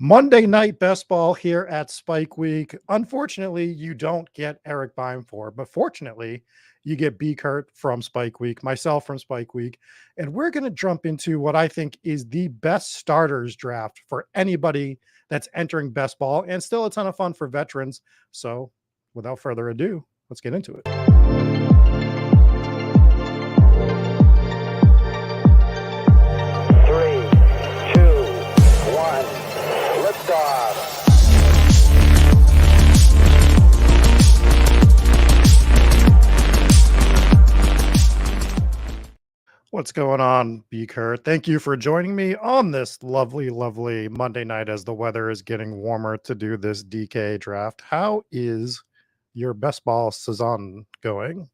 Monday night best ball here at Spike Week. Unfortunately, you don't get Eric Beimfor, but fortunately, you get B. Kurt from Spike Week, myself from Spike Week, and we're going to jump into what I think is the best starters draft for anybody that's entering best ball, and still a ton of fun for veterans. So, without further ado, let's get into it. Three, two, one, liftoff. What's going on, B. Kurt? Thank you for joining me on this lovely, lovely Monday night as the weather is getting warmer to do this DK draft. How is your best ball season going?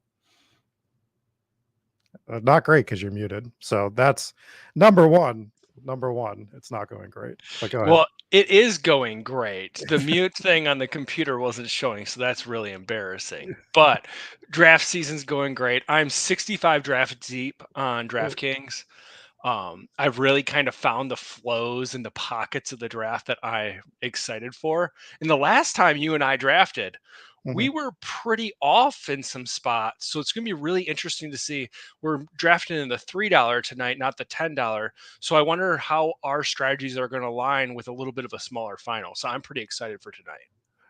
Not great because you're muted. So that's number one. Number one, it's not going great. But go ahead. Well, it is going great. The mute thing on the computer wasn't showing, so that's really embarrassing. But draft season's going great. I'm 65 drafts deep on DraftKings. I've really kind of found the flows and the pockets of the draft that I'm excited for. And the last time you and I drafted, we were pretty off in some spots. So it's going to be really interesting to see. We're drafting in the $3 tonight, not the $10. So I wonder how our strategies are going to align with a little bit of a smaller final. So I'm pretty excited for tonight.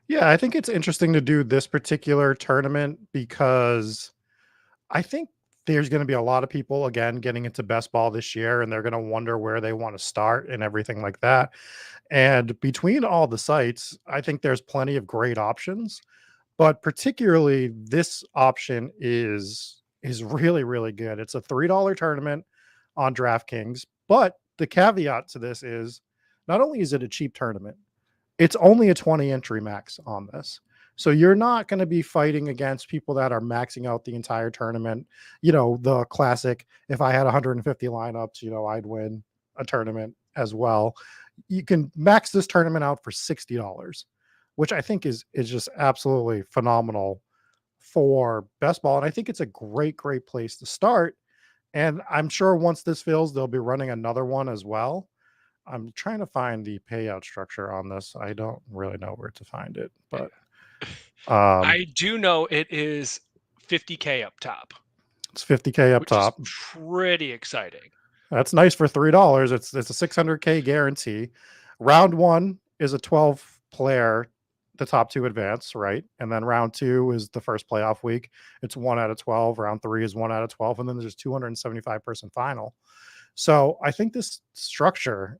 Yeah, I think it's interesting to do this particular tournament because I think there's going to be a lot of people again getting into best ball this year, and they're going to wonder where they want to start and everything like that. And between all the sites, I think there's plenty of great options, but particularly this option is really, really good. It's a $3 tournament on DraftKings, but the caveat to this is not only is it a cheap tournament, it's only a 20 entry max on this. So you're not going to be fighting against people that are maxing out the entire tournament. You know, the classic, if I had 150 lineups, I'd win a tournament as well. You can max this tournament out for $60, which I think is just absolutely phenomenal for best ball. And I think it's a great, great place to start. And I'm sure once this fills, they'll be running another one as well. I'm trying to find the payout structure on this. I don't really know where to find it, but I do know it is 50K up top. It's 50K up which top. Is pretty exciting. That's nice for $3. It's a 600K guarantee. Round one is a 12 player, the top two advance, right? And then round two is the first playoff week. It's 1 out of 12. Round three is 1 out of 12. And then there's 275 person final. So I think this structure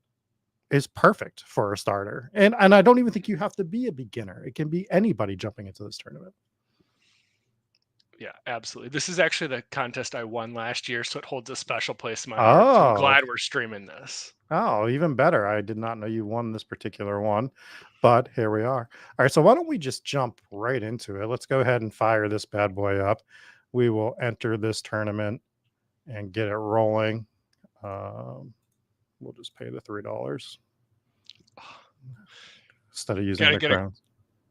is perfect for a starter. And I don't even think you have to be a beginner. It can be anybody jumping into this tournament. Yeah, absolutely. This is actually the contest I won last year, so it holds a special place in my heart. So I'm glad we're streaming this. Oh, even better. I did not know you won this particular one, but here we are. All right, so why don't we just jump right into it? Let's go ahead and fire this bad boy up. We will enter this tournament and get it rolling. We'll just pay the $3 instead of using the crowns.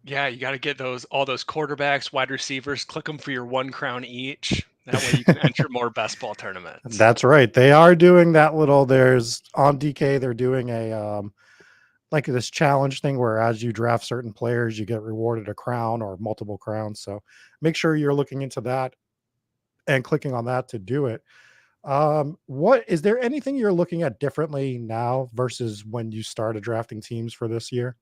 Yeah, you got to get all those quarterbacks, wide receivers, click them for your 1 crown each. That way you can enter more best ball tournaments. That's right. They are doing that there's on DK, they're doing a like this challenge thing where as you draft certain players, you get rewarded a crown or multiple crowns. So make sure you're looking into that and clicking on that to do it. What is there anything you're looking at differently now versus when you started drafting teams for this year?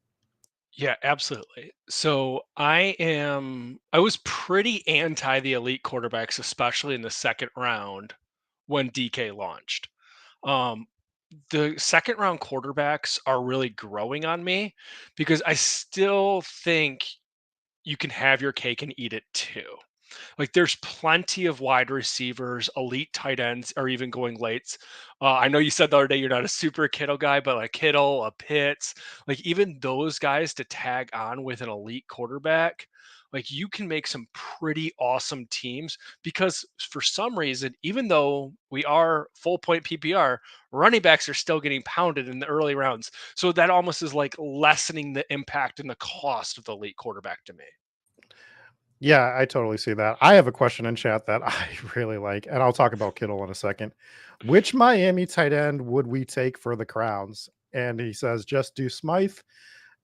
Yeah, absolutely. So I was pretty anti the elite quarterbacks, especially in the second round when DK launched. The second round quarterbacks are really growing on me because I still think you can have your cake and eat it too. Like there's plenty of wide receivers, elite tight ends, or even going late. I know you said the other day you're not a super Kittle guy, but like Kittle, a Pitts, like even those guys to tag on with an elite quarterback, like you can make some pretty awesome teams because for some reason, even though we are full point PPR, running backs are still getting pounded in the early rounds. So that almost is like lessening the impact and the cost of the elite quarterback to me. Yeah, I totally see that. I have a question in chat that I really like, and I'll talk about Kittle in a second. Which Miami tight end would we take for the crowns? and he says just do Smythe.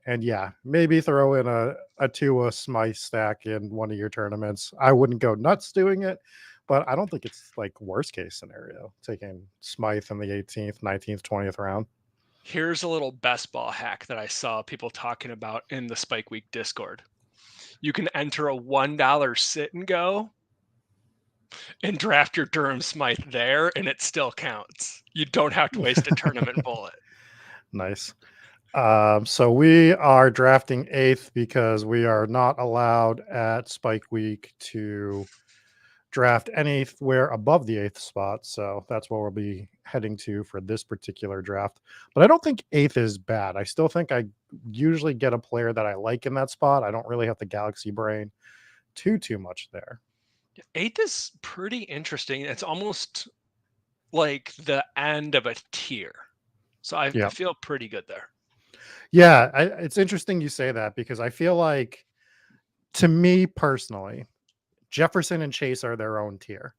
And yeah, maybe throw in a Tua Smythe stack in one of your tournaments. I wouldn't go nuts doing it, but I don't think it's like worst case scenario taking Smythe in the 18th, 19th, 20th round. Here's a little best ball hack that I saw people talking about in the Spike Week Discord. You can enter a $1 sit and go and draft your Durham Smythe there, and it still counts. You don't have to waste a tournament bullet. Nice. So we are drafting 8th because we are not allowed at Spike Week to draft anywhere above the 8th spot. So that's where we'll be heading to for this particular draft. But I don't think 8th is bad. I still think I usually get a player that I like in that spot. I don't really have the galaxy brain too much there. 8th is pretty interesting. It's almost like the end of a tier. So I Yeah. feel pretty good there. Yeah, it's interesting you say that because I feel like, to me personally, Jefferson and Chase are their own tier.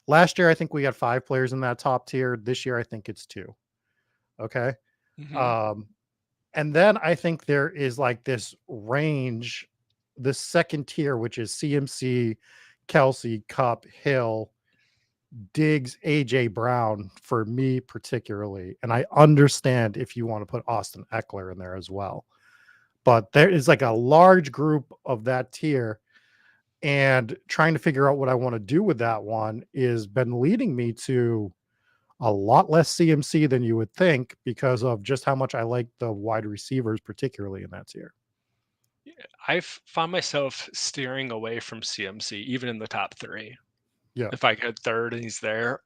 Last year, I think we had 5 players in that top tier. This year, I think it's 2. Okay. Mhm. And then I think there is like this range, the second tier, which is CMC, Kelsey, Cup, Hill, Diggs, AJ Brown for me particularly. And I understand if you want to put Austin Eckler in there as well. But there is like a large group of that tier, and trying to figure out what I want to do with that one is been leading me to a lot less CMC than you would think because of just how much I like the wide receivers, particularly in that tier. I've found myself steering away from CMC, even in the top 3. Yeah. If I get third and he's there,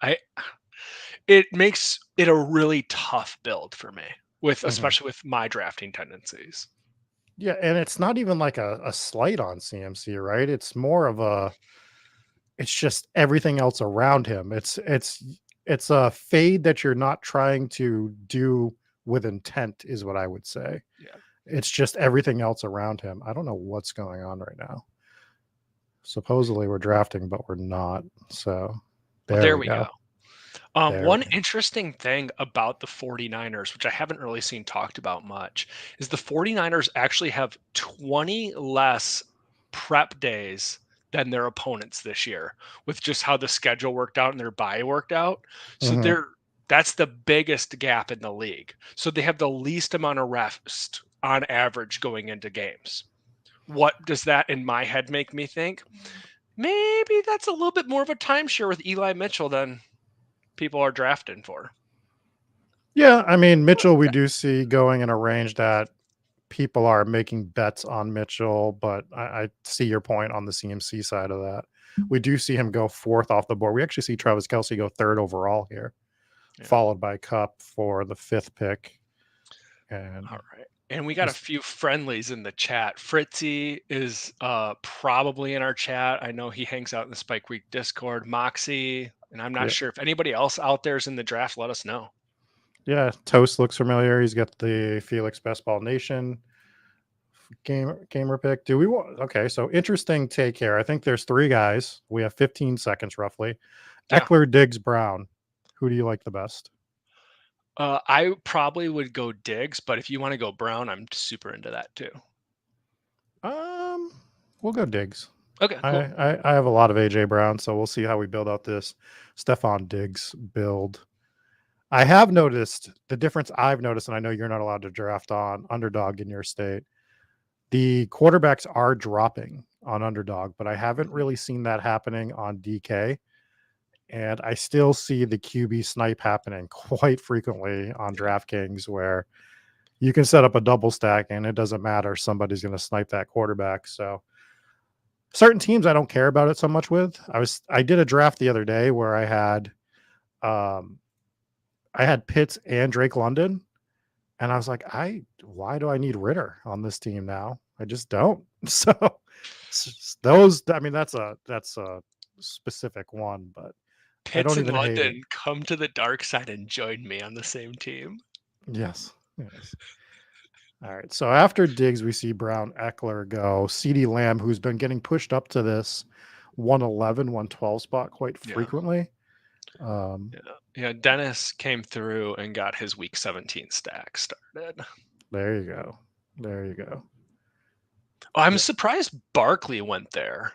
it makes it a really tough build for me, with Mhm. especially with my drafting tendencies. Yeah. And it's not even like a slight on CMC, right? It's more of it's just everything else around him. It's a fade that you're not trying to do with intent, is what I would say. Yeah. It's just everything else around him. I don't know what's going on right now. Supposedly we're drafting, but we're not. So Well, there there we we go. go. There. One interesting thing about the 49ers, which I haven't really seen talked about much, is the 49ers actually have 20 less prep days than their opponents this year, with just how the schedule worked out and their bye worked out. So Mhm. that's the biggest gap in the league. So they have the least amount of rest on average going into games. What does that in my head make me think? Maybe that's a little bit more of a timeshare with Eli Mitchell than people are drafting for. Yeah, I mean, Mitchell, we do see going in a range that people are making bets on Mitchell, but I see your point on the CMC side of that. We do see him go 4th off the board. We actually see Travis Kelsey go 3rd overall here, Yeah. followed by Cup for the 5th pick. And All right. And we got a this, few friendlies in the chat. Fritzy is probably in our chat. I know he hangs out in the Spike Week Discord. Moxie, and I'm not yeah, sure if anybody else out there is in the draft. Let us know. yeah, Toast looks familiar. He's got the Felix Best Ball Nation gamer pick. Do we want? Okay, so interesting take here. I think there's 3 guys. We have 15 seconds roughly. Yeah. Eckler, Diggs, Brown. Who do you like the best? I probably would go Diggs, but if you want to go Brown, I'm super into that too. Um, we'll go Diggs. Okay, cool. I have a lot of AJ Brown, so we'll see how we build out this Stephon Diggs build. I have noticed the difference I've noticed, and I know you're not allowed to draft on underdog in your state. The quarterbacks are dropping on underdog, but I haven't really seen that happening on DK. And I still see the QB snipe happening quite frequently on DraftKings, where you can set up a double stack and it doesn't matter. Somebody's going to snipe that quarterback. So certain teams I don't care about it so much with. I did a draft the other day where um I had Pitts and Drake London, and I was like, why do I need Ritter on this team now? I just don't. So those, I mean, that's a specific one, but I Pitts don't and even hate it. London, come to the dark side and join me on the same team. Yes. Yes. All right. So after Diggs, we see Brown, Eckler go. CeeDee Lamb, who's been getting pushed up to this 111, 112 spot quite Yeah. frequently. Um, Yeah. Yeah, Dennis came through and got his week 17 stack started. There you go. There you go. I'm Yeah. surprised Barkley went there.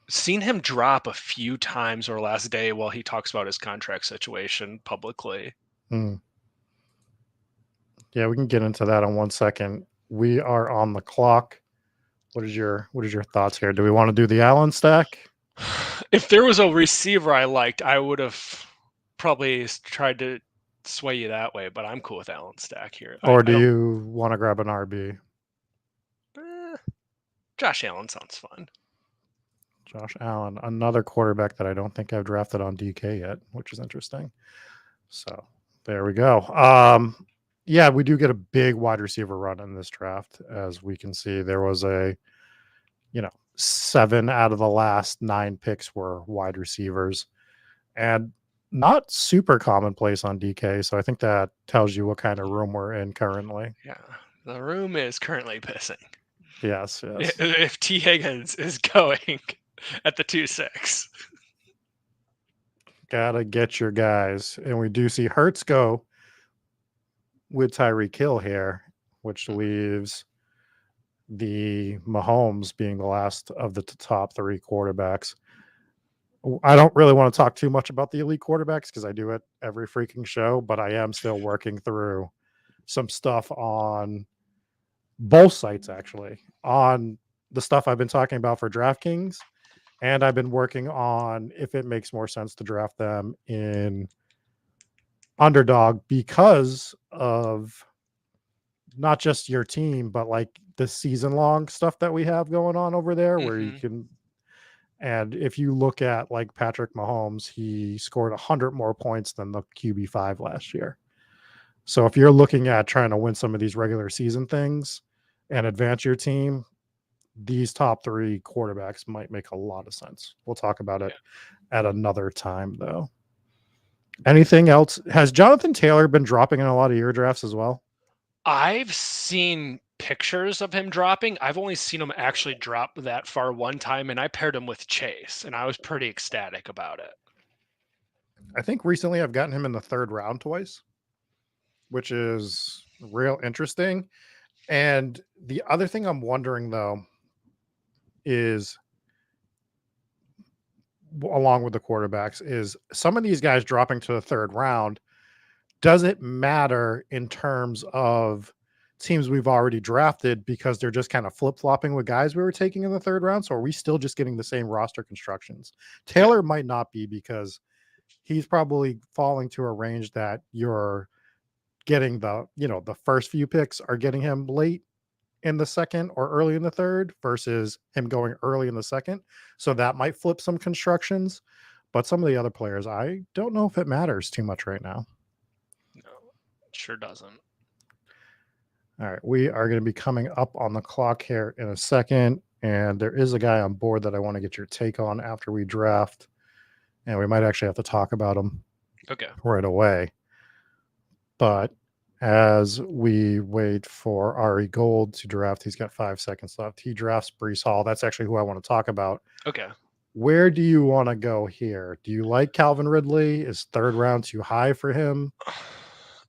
Seen him drop a few times over last day while he talks about his contract situation publicly. Hmm. Yeah, we can get into that in 1 second. We are on the clock. What is your thoughts here? Do we want to do the Allen stack? If there was a receiver I liked, I would have probably tried to sway you that way, but I'm cool with Allen stack here. Or I do don't. you want to grab an RB? Josh Allen sounds fun. Josh Allen, another quarterback that I don't think I've drafted on DK yet, which is interesting. So there we go. Yeah, we do get a big wide receiver run in this draft. As we can see, there was a, 7 out of the last 9 picks were wide receivers, and not super commonplace on DK. So I think that tells you what kind of room we're in currently. Yeah, the room is currently pissing. Yes, yes. If T. Higgins is going at the 2-6. Gotta get your guys. And we do see Hertz go with Tyreek Hill here, which leaves the Mahomes being the last of the top 3 quarterbacks. I don't really want to talk too much about the elite quarterbacks because I do it every freaking show, but I am still working through some stuff on both sites, actually, on the stuff I've been talking about for DraftKings. And I've been working on if it makes more sense to draft them in Underdog because of not just your team, but like the season long stuff that we have going on over there where you can. And if you look at like Patrick Mahomes, he scored 100 more points than the QB5 last year. So if you're looking at trying to win some of these regular season things and advance your team, these top 3 quarterbacks might make a lot of sense. We'll talk about it at another time, though. Anything else? Has Jonathan Taylor been dropping in a lot of your drafts as well? I've seen pictures of him dropping. I've only seen him actually drop that far one time, and I paired him with Chase, and I was pretty ecstatic about it. I think recently I've gotten him in the 3rd round twice, which is real interesting. And the other thing I'm wondering, though, is along with the quarterbacks, is some of these guys dropping to the 3rd round. Does it matter in terms of teams we've already drafted because they're just kind of flip flopping with guys we were taking in the 3rd round? So are we still just getting the same roster constructions? Taylor might not be because he's probably falling to a range that you're getting the first few picks are getting him late in the 2nd or early in the 3rd versus him going early in the 2nd. So that might flip some constructions. But some of the other players, I don't know if it matters too much right now. No, it sure doesn't. All right, we are going to be coming up on the clock here in a second, and there is a guy on board that I want to get your take on after we draft, and we might actually have to talk about him right away. But as we wait for Ari Gold to draft, he's got 5 seconds left. He drafts Brees Hall. That's actually who I want to talk about. Okay. Where do you want to go here? Do you like Calvin Ridley? Is 3rd round too high for him?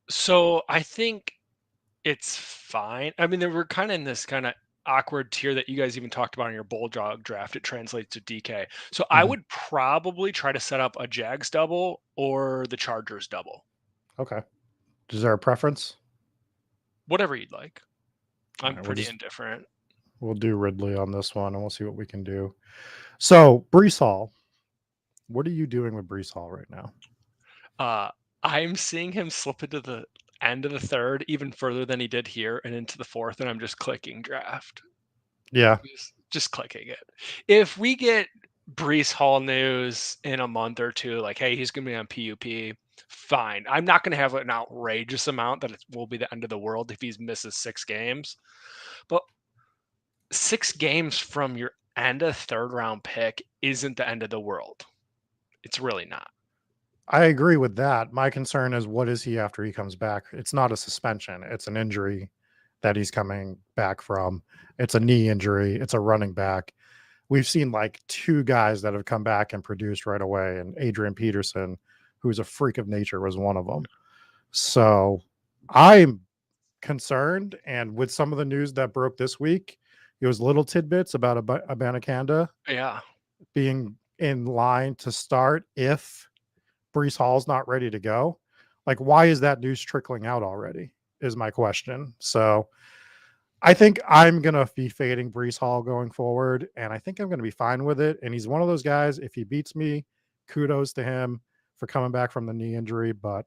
So I think it's fine. I mean, we're kind of in this kind of awkward tier that you guys even talked about in your Bulldog draft. It translates to DK. So I would probably try to set up a Jags double or the Chargers double. Okay. Is there a preference? Whatever you'd like. I'm right, pretty indifferent. We'll do Ridley on this one, and we'll see what we can do. So, Brees Hall. What are you doing with Brees Hall right now? I'm seeing him slip into the end of the 3rd, even further than he did here, and into the 4th, and I'm just clicking draft. Yeah. Just clicking it. If we get Brees Hall news in a month or two, like, hey, he's going to be on PUP, fine. I'm not going to have an outrageous amount that it will be the end of the world if he misses 6 games. But 6 games from your end of 3rd round pick isn't the end of the world. It's really not. I agree with that. My concern is what is he after he comes back? It's not a suspension. It's an injury that he's coming back from. It's a knee injury. It's a running back. We've seen like 2 guys that have come back and produced right away, and Adrian Peterson, who's a freak of nature, was one of them. So I'm concerned. And with some of the news that broke this week, it was little tidbits about Abanikanda Yeah. being in line to start if Brees Hall's not ready to go. Like, why is that news trickling out already? Is my question. So I think I'm going to be fading Brees Hall going forward, and I think I'm going to be fine with it. And he's one of those guys, if he beats me, kudos to him for coming back from the knee injury, but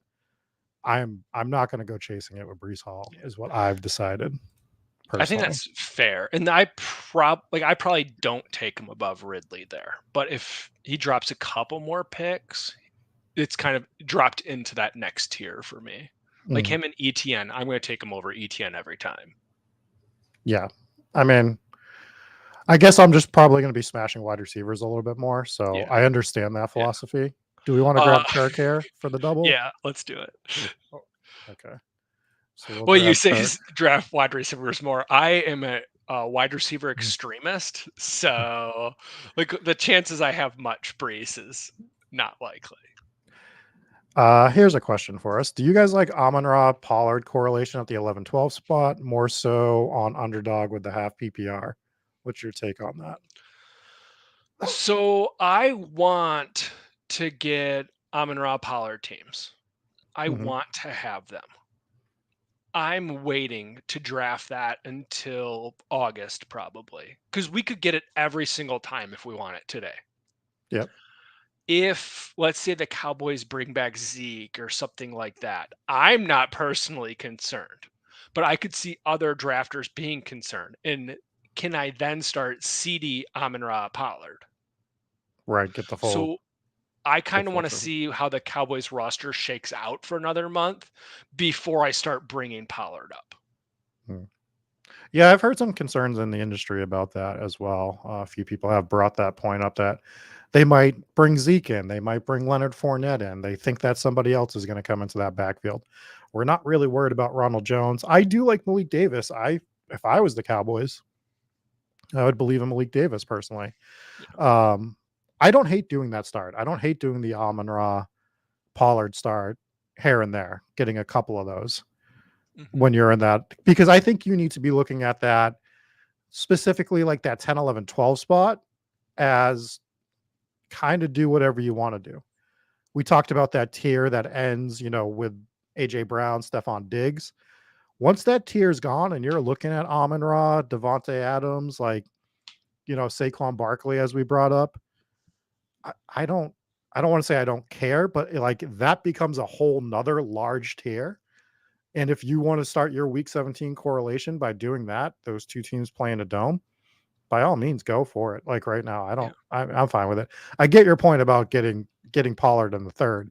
I'm not going to go chasing it with Brees Hall, is what I've decided I think personally. that's fair. And I probably don't take him above Ridley there. But if he drops a couple more picks, it's kind of dropped into that next tier for me. Like Mm, him and ETN, I'm going to take him over ETN every time. yeah. I mean, I guess I'm just probably going to be smashing wide receivers a little bit more. So Yeah. I understand that Yeah. philosophy. Do we want to Uh, grab Chark here for the double? yeah, let's do it. Oh, okay. So we'll Well, you grab say Chark. draft wide receivers more. I am a wide receiver extremist, so like the chances I have much Brees is not likely. Here's a question for us. Do you guys like Amon-Ra Pollard correlation at the 11-12 spot, more so on underdog with the half PPR? What's your take on that? So I want to get Amon-Ra Pollard teams. I Mhm. want to have them. I'm waiting to draft that until August probably because we could get it every single time if we want it today. Yep. If let's say the Cowboys bring back Zeke or something like that, I'm not personally concerned, but I could see other drafters being concerned. And can I then start CD Amon-Ra Pollard? Right. Get So I the kind of full want to triple. see how the Cowboys roster shakes out for another month before I start bringing Pollard up. Hmm. Yeah, I've heard some concerns in the industry about that as well. A few people have brought that point up that they might bring Zeke in, they might bring Leonard Fournette in. They think that somebody else is going to come into that backfield. We're not really worried about Ronald Jones. I do like Malik Davis. If I was the Cowboys, I would believe in Malik Davis personally. Yeah. Um, I don't hate doing that start. I don't hate doing the Amon-Ra Pollard start here and there, getting a couple of those Mhm. when you're in that, because I think you need to be looking at that specifically like that 10, 11, 12 spot as kind of do whatever you want to do. We talked about that tier that ends, with AJ Brown, Stephon Diggs. Once that tier is gone and you're looking at Amon-Ra, Devontae Adams, like, Saquon Barkley, as we brought up, I, I don't I don't want to say I don't care, but like that becomes a whole nother large tier. And if you want to start your week 17 correlation by doing that, those two teams playing a dome, by all means, go for it. Like right now, Yeah. I'm fine with it. I get your point about getting Pollard in the third.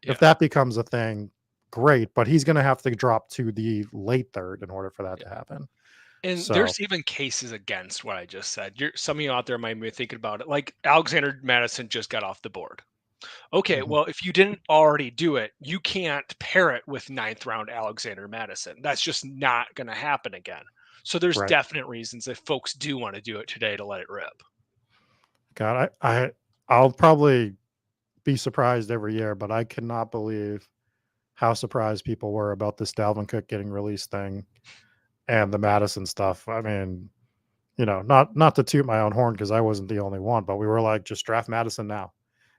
If Yeah. that becomes a thing, great. But he's going to have to drop to the late third in order for that Yeah. to happen. And So, there's even cases against what I just said. Some of you out there might be thinking about it. Like Alexander Madison just got off the board. Okay, mhm, well, if you didn't already do it, you can't pair it with ninth round Alexander Madison. That's just not going to happen again. So there's right. definite reasons if folks do want to do it today to let it rip. God, I'll probably be surprised every year, but I cannot believe how surprised people were about this Dalvin Cook getting released thing and the Madison stuff. I mean, not to toot my own horn because I wasn't the only one, but we were like, just draft Madison now.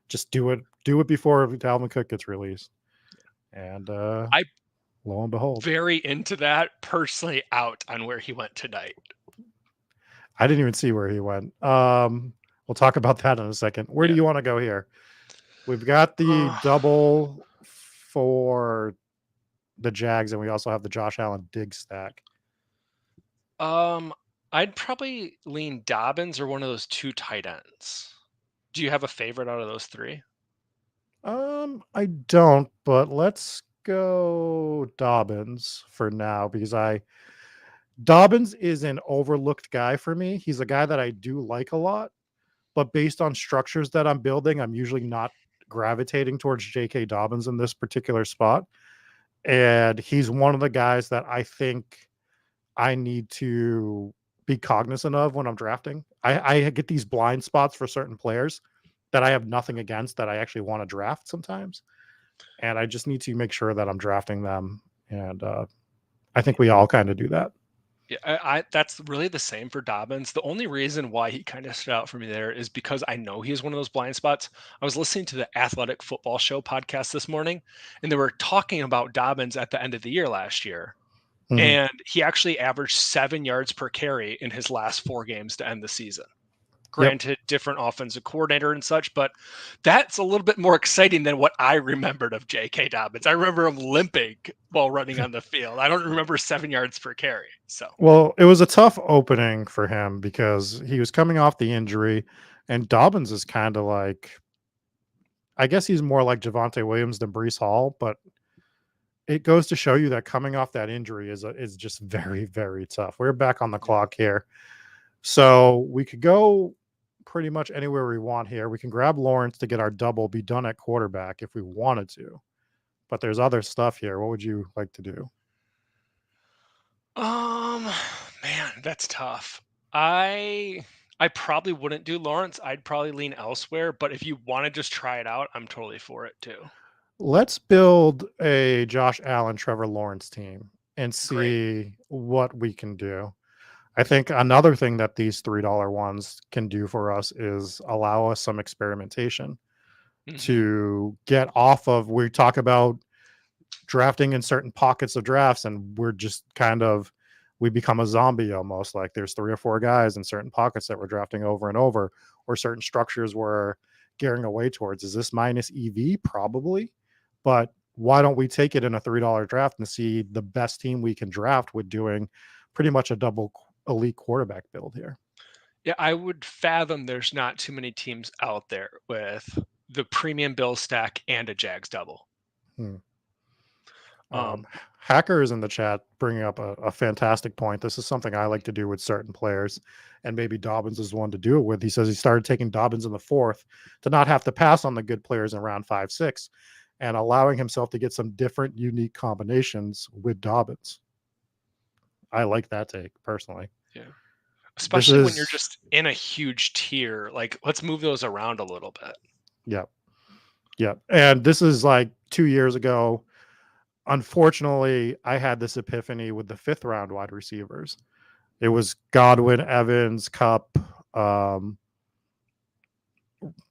Just do it before Dalvin Cook gets released. And I lo and behold, very into that, personally out on where he went tonight. I didn't even see where he went. We'll talk about that in a second. Where do Yeah. you want to go here? We've got the Uh, double for the Jags, and we also have the Josh Allen dig stack. um, I'd probably lean Dobbins or one of those two tight ends. Do you have a favorite out of those three? I don't, but let's go Dobbins for now because Dobbins is an overlooked guy for me. He's a guy that I do like a lot, but based on structures that I'm building, I'm usually not gravitating towards J.K. Dobbins in this particular spot. And he's one of the guys that I think I need to be cognizant of when I'm drafting. I get these blind spots for certain players that I have nothing against that I actually want to draft sometimes. and I just need to make sure that I'm drafting them. And I think we all kind of do that. Yeah, I that's really the same for Dobbins. The only reason why he kind of stood out for me there is because I know he is one of those blind spots. I was listening to the Athletic Football Show podcast this morning, and they were talking about Dobbins at the end of the year last year. Mhm. And he actually averaged 7 yards per carry in his last 4 games to end the season. Yep. Granted, different offensive coordinator and such, but that's a little bit more exciting than what I remembered of J.K. Dobbins. I remember him limping while running on the field. I don't remember 7 yards per carry. So, Well, it was a tough opening for him because he was coming off the injury, and Dobbins is kind of like, I guess he's more like Javonte Williams than Brees Hall, but it goes to show you that coming off that injury is just very, very tough. We're back on the yeah. clock here. So we could go pretty much anywhere we want here. We can grab Lawrence to get our double, be done at quarterback if we wanted to. But there's other stuff here. What would you like to do? Um, man, that's tough. I probably wouldn't do Lawrence. I'd probably lean elsewhere, but if you want to just try it out, I'm totally for it too. Let's build a Josh Allen, Trevor Lawrence team and Great. see what we can do. I think another thing that these $3 ones can do for us is allow us some experimentation Hmm. to get off of. We talk about drafting in certain pockets of drafts, and we're just kind of, we become a zombie almost. Like there's 3 or 4 guys in certain pockets that we're drafting over and over, or certain structures we're gearing away towards. Is this minus EV? Probably, but why don't we take it in a $3 draft and see the best team we can draft with doing pretty much a double elite quarterback build here? Yeah, I would fathom there's not too many teams out there with the premium bill stack and a Jags double. Hmm. Um, Hackers in the chat bringing up a fantastic point. This is something I like to do with certain players, and maybe Dobbins is one to do it with. He says he started taking Dobbins in the fourth to not have to pass on the good players in round 5, 6, and allowing himself to get some different, unique combinations with Dobbins. I like that take personally. yeah. This Especially when you're is, just in a huge tier. Like, let's move those around a little bit. yeah, yeah. And this is like 2 years ago. Unfortunately, I had this epiphany with the 5th round wide receivers. It was Godwin, Evans, Cup, um,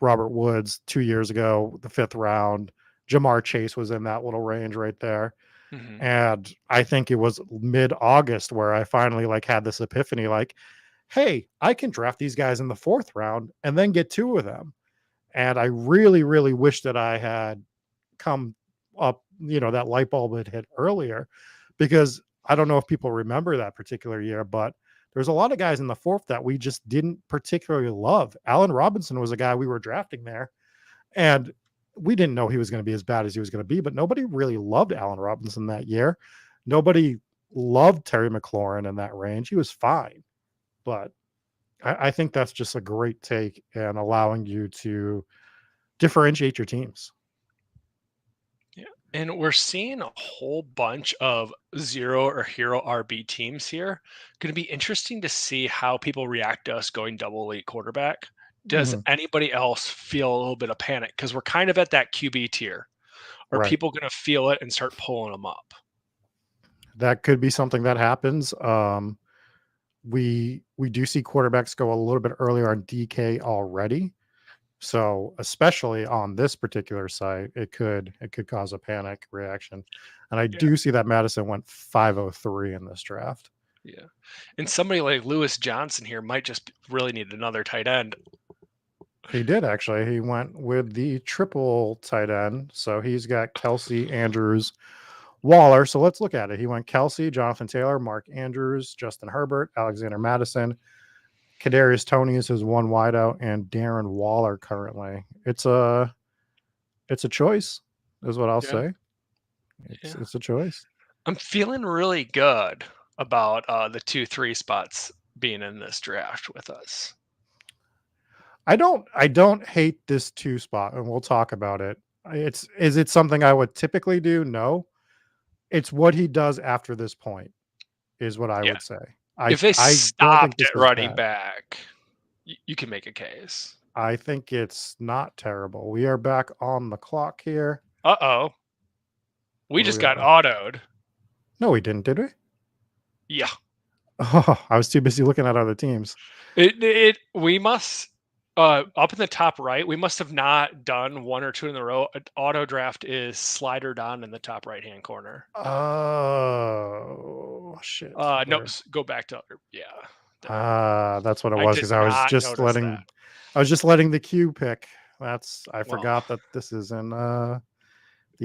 Robert Woods 2 years ago, the 5th round. Jamar Chase was in that little range right there. Hmm. And I think it was mid-August where I finally like had this epiphany, like, hey, I can draft these guys in the 4th round and then get 2 of them. And I really, really wish that I had come up, that light bulb had hit earlier, because I don't know if people remember that particular year, but there's a lot of guys in the 4th that we just didn't particularly love. Allen Robinson was a guy we were drafting there, and we didn't know he was going to be as bad as he was going to be, but nobody really loved Allen Robinson that year. Nobody loved Terry McLaurin in that range. He was fine, but I think that's just a great take and allowing you to differentiate your teams. Yeah. And we're seeing a whole bunch of zero or hero RB teams here. Going to be interesting to see how people react to us going double elite quarterback. Does Mhm. anybody else feel a little bit of panic? Because we're kind of at that QB tier. Are Right. people going to feel it and start pulling them up? That could be something that happens. We do see quarterbacks go a little bit earlier on DK already. So especially on this particular site, it could cause a panic reaction. And I Yeah. do see that Madison went 503 in this draft. Yeah. And somebody like Lewis Johnson here might just really need another tight end. He did actually. He went with the triple tight end. So he's got Kelsey, Andrews, Waller. So let's look at it. He went Kelsey, Jonathan Taylor, Mark Andrews, Justin Herbert, Alexander Madison, Kadarius Toney is his one wideout, and Darren Waller currently. It's a choice, is what I'll Yeah. say. It's Yeah. it's a choice. I'm feeling really good about the 2-3 spots being in this draft with us. I don't hate this 2 spot, and we'll talk about it. Is it something I would typically do? No. It's what he does after this point is what I Yeah. would say. If they I don't think stopped this at is running bad. back, you can make a case. I think it's not terrible. We are back on the clock here. Uh-oh. We What do just we got got? autoed. No, we didn't, did we? Yeah. Oh, I was too busy looking at other teams. We must up in the top right, we must have not done 1 or 2 in a row. Auto draft is slider down in the top right-hand corner. Oh shit! No, Where? go back to yeah. There. That's what it I was did because I was not just notice that. letting the queue pick. I Well, forgot that this is in the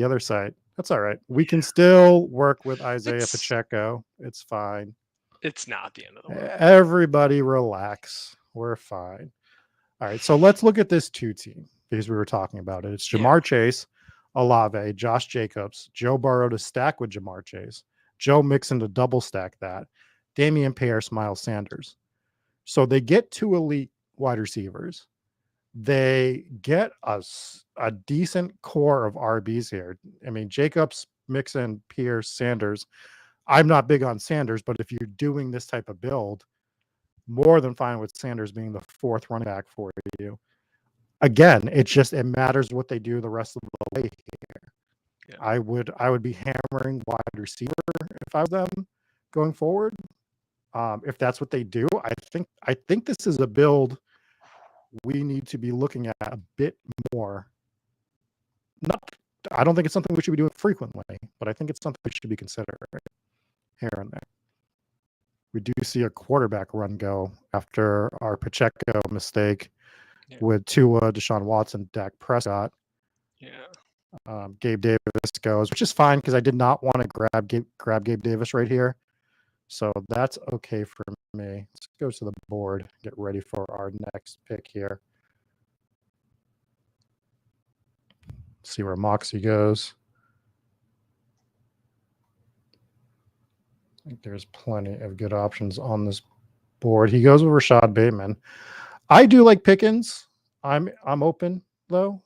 other side. That's all right. We can still work with Isaiah it's Pacheco. It's fine. it's not the end of the world. Everybody relax. We're fine. All right. So let's look at this 2 team because we were talking about it. It's Yeah. Jamar Chase, Olave, Josh Jacobs, Joe Burrow to stack with Jamar Chase, Joe Mixon to double stack that, Damian Pierce, Miles Sanders. So they get 2 elite wide receivers. They get a decent core of RBs here. I mean, Jacobs, Mixon, Pierce, Sanders. I'm not big on Sanders, but if you're doing this type of build, more than fine with Sanders being the 4th running back for you. Again, it matters what they do the rest of the way here. Yeah. I would be hammering wide receiver if I was them going forward. If that's what they do, I think this is a build we need to be looking at a bit more. Not, I don't think it's something we should be doing frequently, but I think it's something we should be considering here and there. We do see a quarterback run go after our Pacheco mistake with Tua, Deshaun Watson, Dak Prescott. Yeah. Gabe Davis goes, which is fine because I did not want to grab Gabe Davis right here. So that's okay for me. Let's go to the board, get ready for our next pick here. See where Moxie goes. I think there's plenty of good options on this board. He goes with Rashad Bateman. I do like Pickens. I'm open though.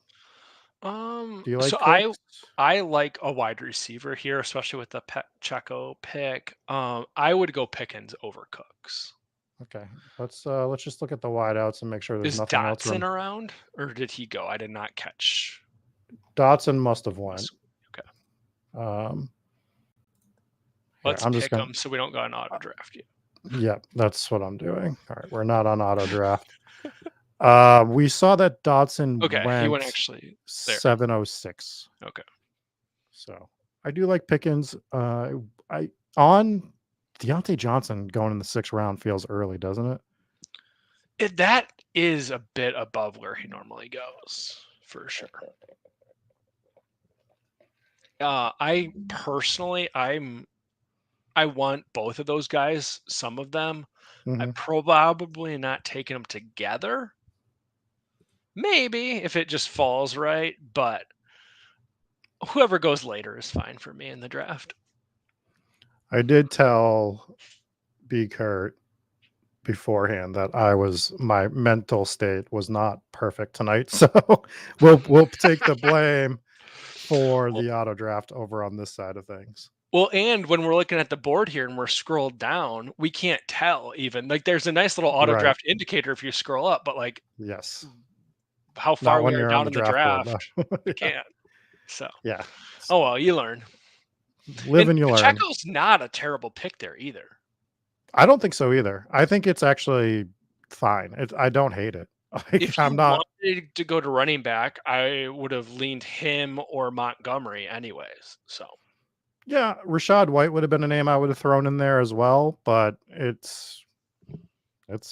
Do you like So Cooks? I like a wide receiver here, especially with the Checo pick. I would go Pickens over Cooks. Okay, let's just look at the wideouts and make sure there's Is nothing else. Dotson around, or did he go? I did not catch. Dotson must have went. Okay. Let's pick him so we don't go on auto draft yet. Yeah, that's what I'm doing. All right, we're not on auto draft. We saw that Dotson went, he went actually there. 706. Okay. So I do like Pickens. On Deontay Johnson going in the 6th round feels early, doesn't it? That is a bit above where he normally goes, for sure. I personally, I want both of those guys. Some of them, I'm probably not taking them together. Maybe if it just falls right, but whoever goes later is fine for me in the draft. I did tell B. Kurt beforehand that my mental state was not perfect tonight, so we'll take the blame for the auto draft over on this side of things. Well, and when we're looking at the board here and we're scrolled down, we can't tell even. Like there's a nice little auto draft indicator if you scroll up, but like yes, how far we are down in the draft draft, board, we can't. So yeah. Oh well, you learn. Live and you learn. Pacheco's not a terrible pick there either. I don't think so either. I think it's actually fine. I don't hate it. If you wanted to go to running back, I would have leaned him or Montgomery anyways. So yeah, Rashad White would have been a name I would have thrown in there as well, but it's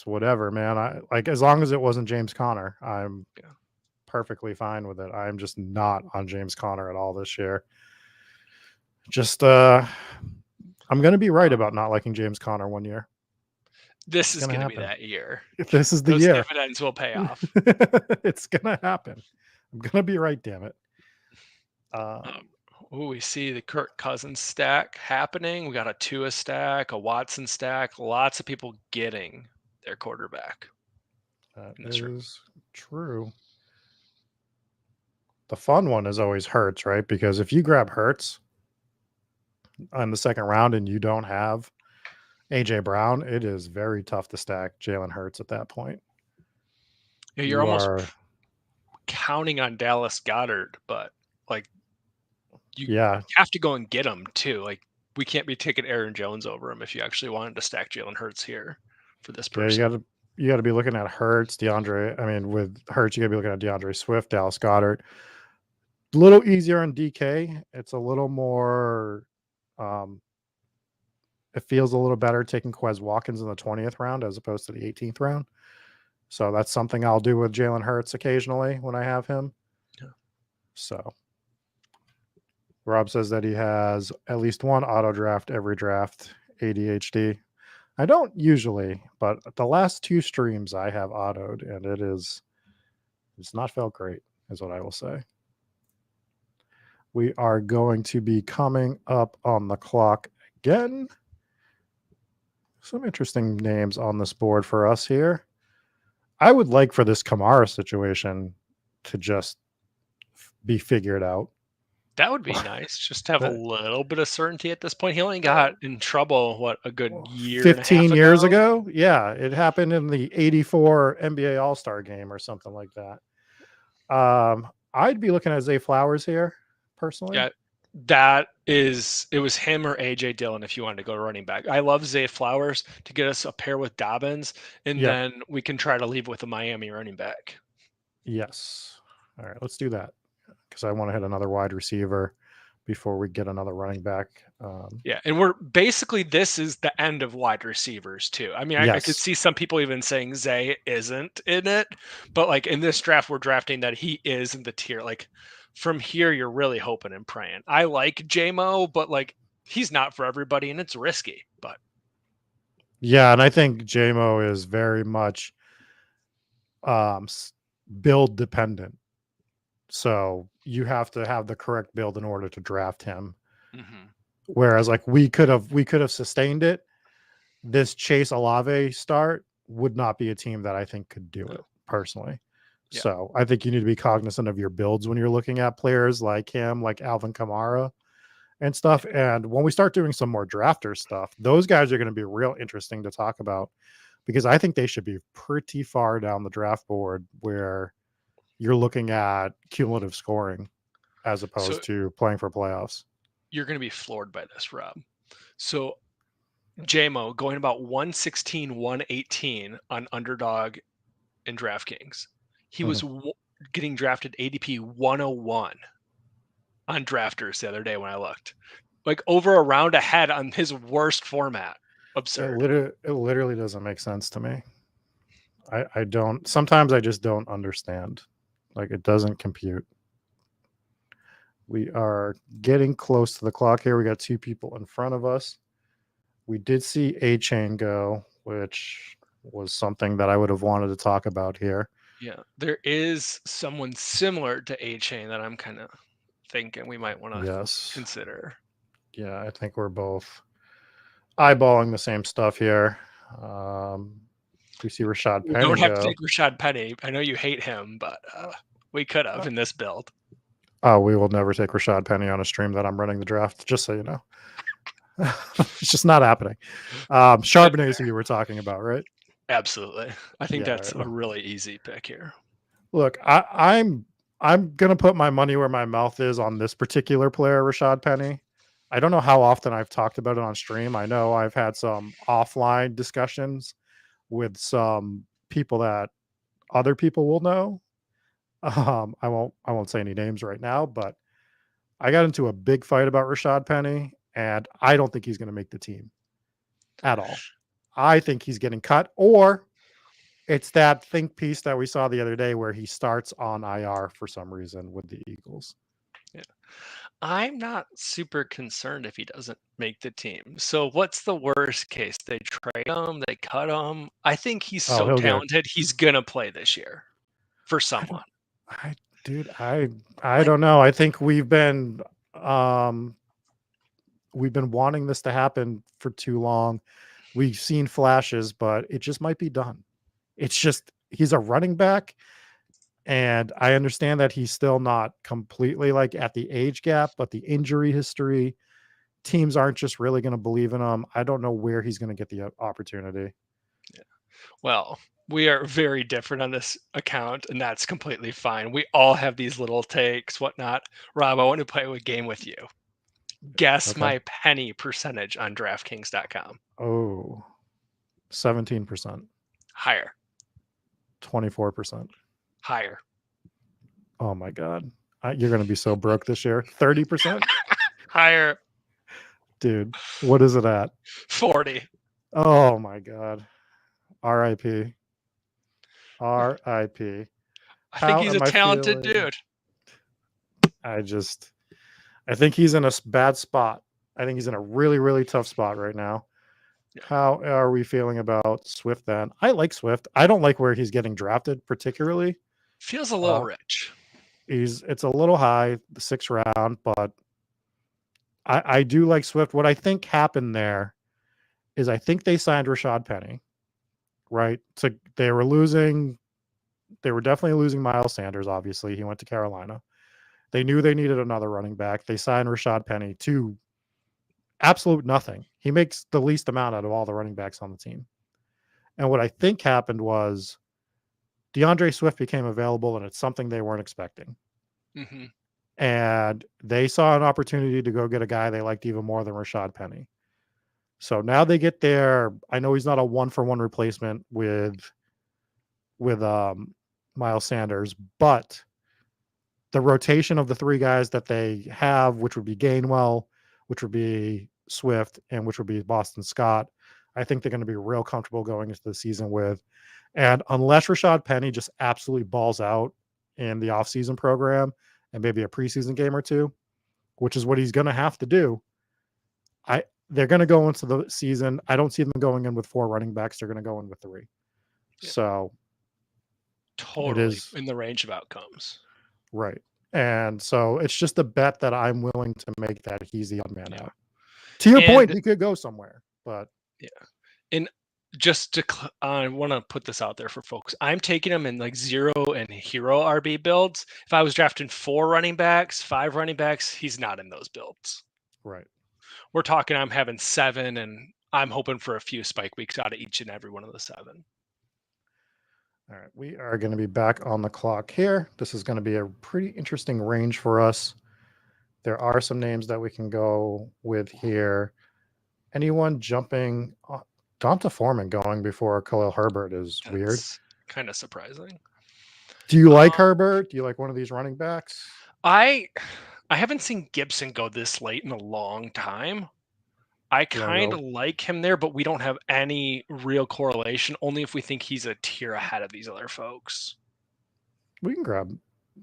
whatever, man. I like as long as it wasn't James Conner, I'm perfectly fine with it. I'm just not on James Conner at all this year. Just I'm gonna be right about not liking James Conner one year. This is gonna be that year. This is the year. Those dividends will pay off. It's gonna happen. I'm gonna be right, damn it. We see the Kirk Cousins stack happening. We got a Tua stack, a Watson stack. Lots of people getting their quarterback. That is true. The fun one is always Hurts, right? Because if you grab Hurts in the 2nd round and you don't have AJ Brown, it is very tough to stack Jalen Hurts at that point. Yeah, you're almost counting on Dallas Goedert, but like You Yeah. have to go and get him too. Like we can't be taking Aaron Jones over him if you actually wanted to stack Jalen Hurts here for this Yeah, person. you gotta be looking at Hurts, DeAndre. I mean, with Hurts, you gotta be looking at DeAndre Swift, Dallas Goddard. A little easier on DK. It's a little more um it feels a little better taking Quez Watkins in the 20th round as opposed to the 18th round. So that's something I'll do with Jalen Hurts occasionally when I have him. Yeah. So Rob says that he has at least one auto draft every draft, ADHD. I don't usually, but the last two streams I have autoed, and it's not felt great, is what I will say. We are going to be coming up on the clock again. Some interesting names on this board for us here. I would like for this Kamara situation to just be figured out. That would be nice, just to have a That little bit of certainty at this point. He only got in trouble, what, a good year and a half 15 years ago? ago, yeah, it happened in the 84 NBA All-Star game or something like that. I'd be looking at Zay Flowers here, personally. Yeah, it was him or AJ Dillon if you wanted to go running back. I love Zay Flowers to get us a pair with Dobbins, and Yep. then we can try to leave with a Miami running back. Yes. All right, let's do that because I want to hit another wide receiver before we get another running back. Yeah, and we're basically this is the end of wide receivers too. I mean, I could Yes. see some people even saying Zay isn't in it, but like in this draft, we're drafting that he is in the tier. Like from here, you're really hoping and praying. I like JMO, but like he's not for everybody, and it's risky. But Yeah, and I think JMO is very much build dependent. So you have to have the correct build in order to draft him. mm-hmm. Whereas like we could have sustained it. This Chase Olave start would not be a team that I think could do it personally. Yeah. So I think you need to be cognizant of your builds when you're looking at players like him, like Alvin Kamara and stuff. And when we start doing some more drafter stuff, those guys are going to be real interesting to talk about because I think they should be pretty far down the draft board where you're looking at cumulative scoring as opposed to playing for playoffs. You're going to be floored by this, Rob. So JMO going about 116, 118 on underdog in DraftKings. He was getting drafted ADP 101 on drafters the other day when I looked. Like over a round ahead on his worst format. Absurd. It literally doesn't make sense to me. I don't sometimes I just don't understand. Like it doesn't compute. We are getting close to the clock here. We got two people in front of us. We did see A Chain go, which was something that I would have wanted to talk about here. Yeah, there is someone similar to A Chain that I'm kind of thinking we might want to consider. Yeah, I think we're both eyeballing the same stuff here. We see Rashad Penny. We don't have to take Rashad Penny. I know you hate him, but we could have in this build. Oh, we will never take Rashad Penny on a stream that I'm running the draft, just so you know. It's just not happening. Charbonnet is who you were talking about, right? Absolutely. I think that's a really easy pick here. Look, I'm gonna put my money where my mouth is on this particular player, Rashad Penny. I don't know how often I've talked about it on stream. I know I've had some offline discussions with some people that other people will know. I won't say any names right now, but I got into a big fight about Rashad Penny, and I don't think he's going to make the team at all. I think he's getting cut, or it's that think piece that we saw the other day where he starts on IR for some reason with the Eagles. Yeah. I'm not super concerned if he doesn't make the team. So what's the worst case? They trade him, they cut him. I think he's so talented, he's going to play this year for someone. I don't know. I think we've been wanting this to happen for too long. We've seen flashes, but it just might be done. It's just he's a running back, and I understand that he's still not completely like at the age gap, but the injury history, teams aren't just really going to believe in him. I don't know where he's going to get the opportunity. Yeah. Well, we are very different on this account, and that's completely fine. We all have these little takes, whatnot. Rob, I want to play a game with you. Guess Okay. my penny percentage on DraftKings.com. Oh, 17%, Higher, 24%. higher, Oh my God. You're going to be so broke this year. 30%? higher, Dude, what is it at? 40. Oh my God. RIP. RIP. I think How he's a am I talented feeling? dude. I think he's in a bad spot. I think he's in a really, really tough spot right now. Yeah. How are we feeling about Swift then? I like Swift. I don't like where he's getting drafted particularly. Feels a little rich. It's a little high, the 6th round, but I do like Swift. What I think happened there is I think they signed Rashad Penny, right? So they were definitely losing Miles Sanders, obviously. He went to Carolina. They knew they needed another running back. They signed Rashad Penny to absolute nothing. He makes the least amount out of all the running backs on the team. And what I think happened was DeAndre Swift became available, and it's something they weren't expecting. Mm-hmm. And they saw an opportunity to go get a guy they liked even more than Rashad Penny. So now they get there. I know he's not a 1-for-1 replacement with Miles Sanders, but the rotation of the 3 guys that they have, which would be Gainwell, which would be Swift, and which would be Boston Scott, I think they're going to be real comfortable going into the season with. And unless Rashad Penny just absolutely balls out in the offseason program and maybe a preseason game or two, which is what he's going to have to do, they're going to go into the season. I don't see them going in with 4 running backs. They're going to go in with 3. Yeah. So Totally it is in the range of outcomes. right. And so it's just a bet that I'm willing to make that he's the odd man out. To your point, he could go somewhere, but yeah. And just to, I want to put this out there for folks. I'm taking him in like 0 and hero RB builds. If I was drafting 4 running backs, 5 running backs, he's not in those builds. right. We're talking, I'm having 7, and I'm hoping for a few spike weeks out of each and every one of the 7. All right. We are going to be back on the clock here. This is going to be a pretty interesting range for us. There are some names that we can go with here. Anyone jumping? Donta Foreman going before Khalil Herbert is weird. Kind of surprising. Do you like Herbert? Do you like one of these running backs? I haven't seen Gibson go this late in a long time. I kind of like him there, but we don't have any real correlation, only if we think he's a tier ahead of these other folks. We can grab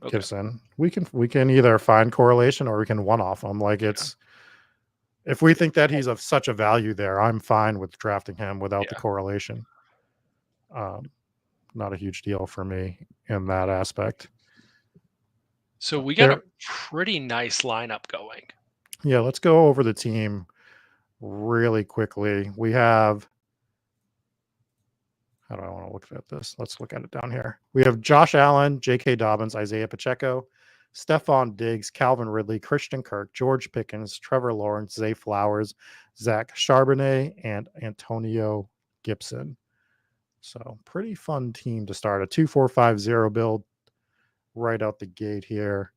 Gibson. We can either find correlation or we can one-off him. Like if we think that he's of such a value there, I'm fine with drafting him without the correlation. Not a huge deal for me in that aspect. So we got a pretty nice lineup going. Yeah, let's go over the team really quickly. We have, how do I want to look at this? Let's look at it down here. We have Josh Allen, J.K. Dobbins, Isaiah Pacheco, Stephon Diggs, Calvin Ridley, Christian Kirk, George Pickens, Trevor Lawrence, Zay Flowers, Zach Charbonnet, and Antonio Gibson. So pretty fun team to start. A 2-4-5-0 build right out the gate here.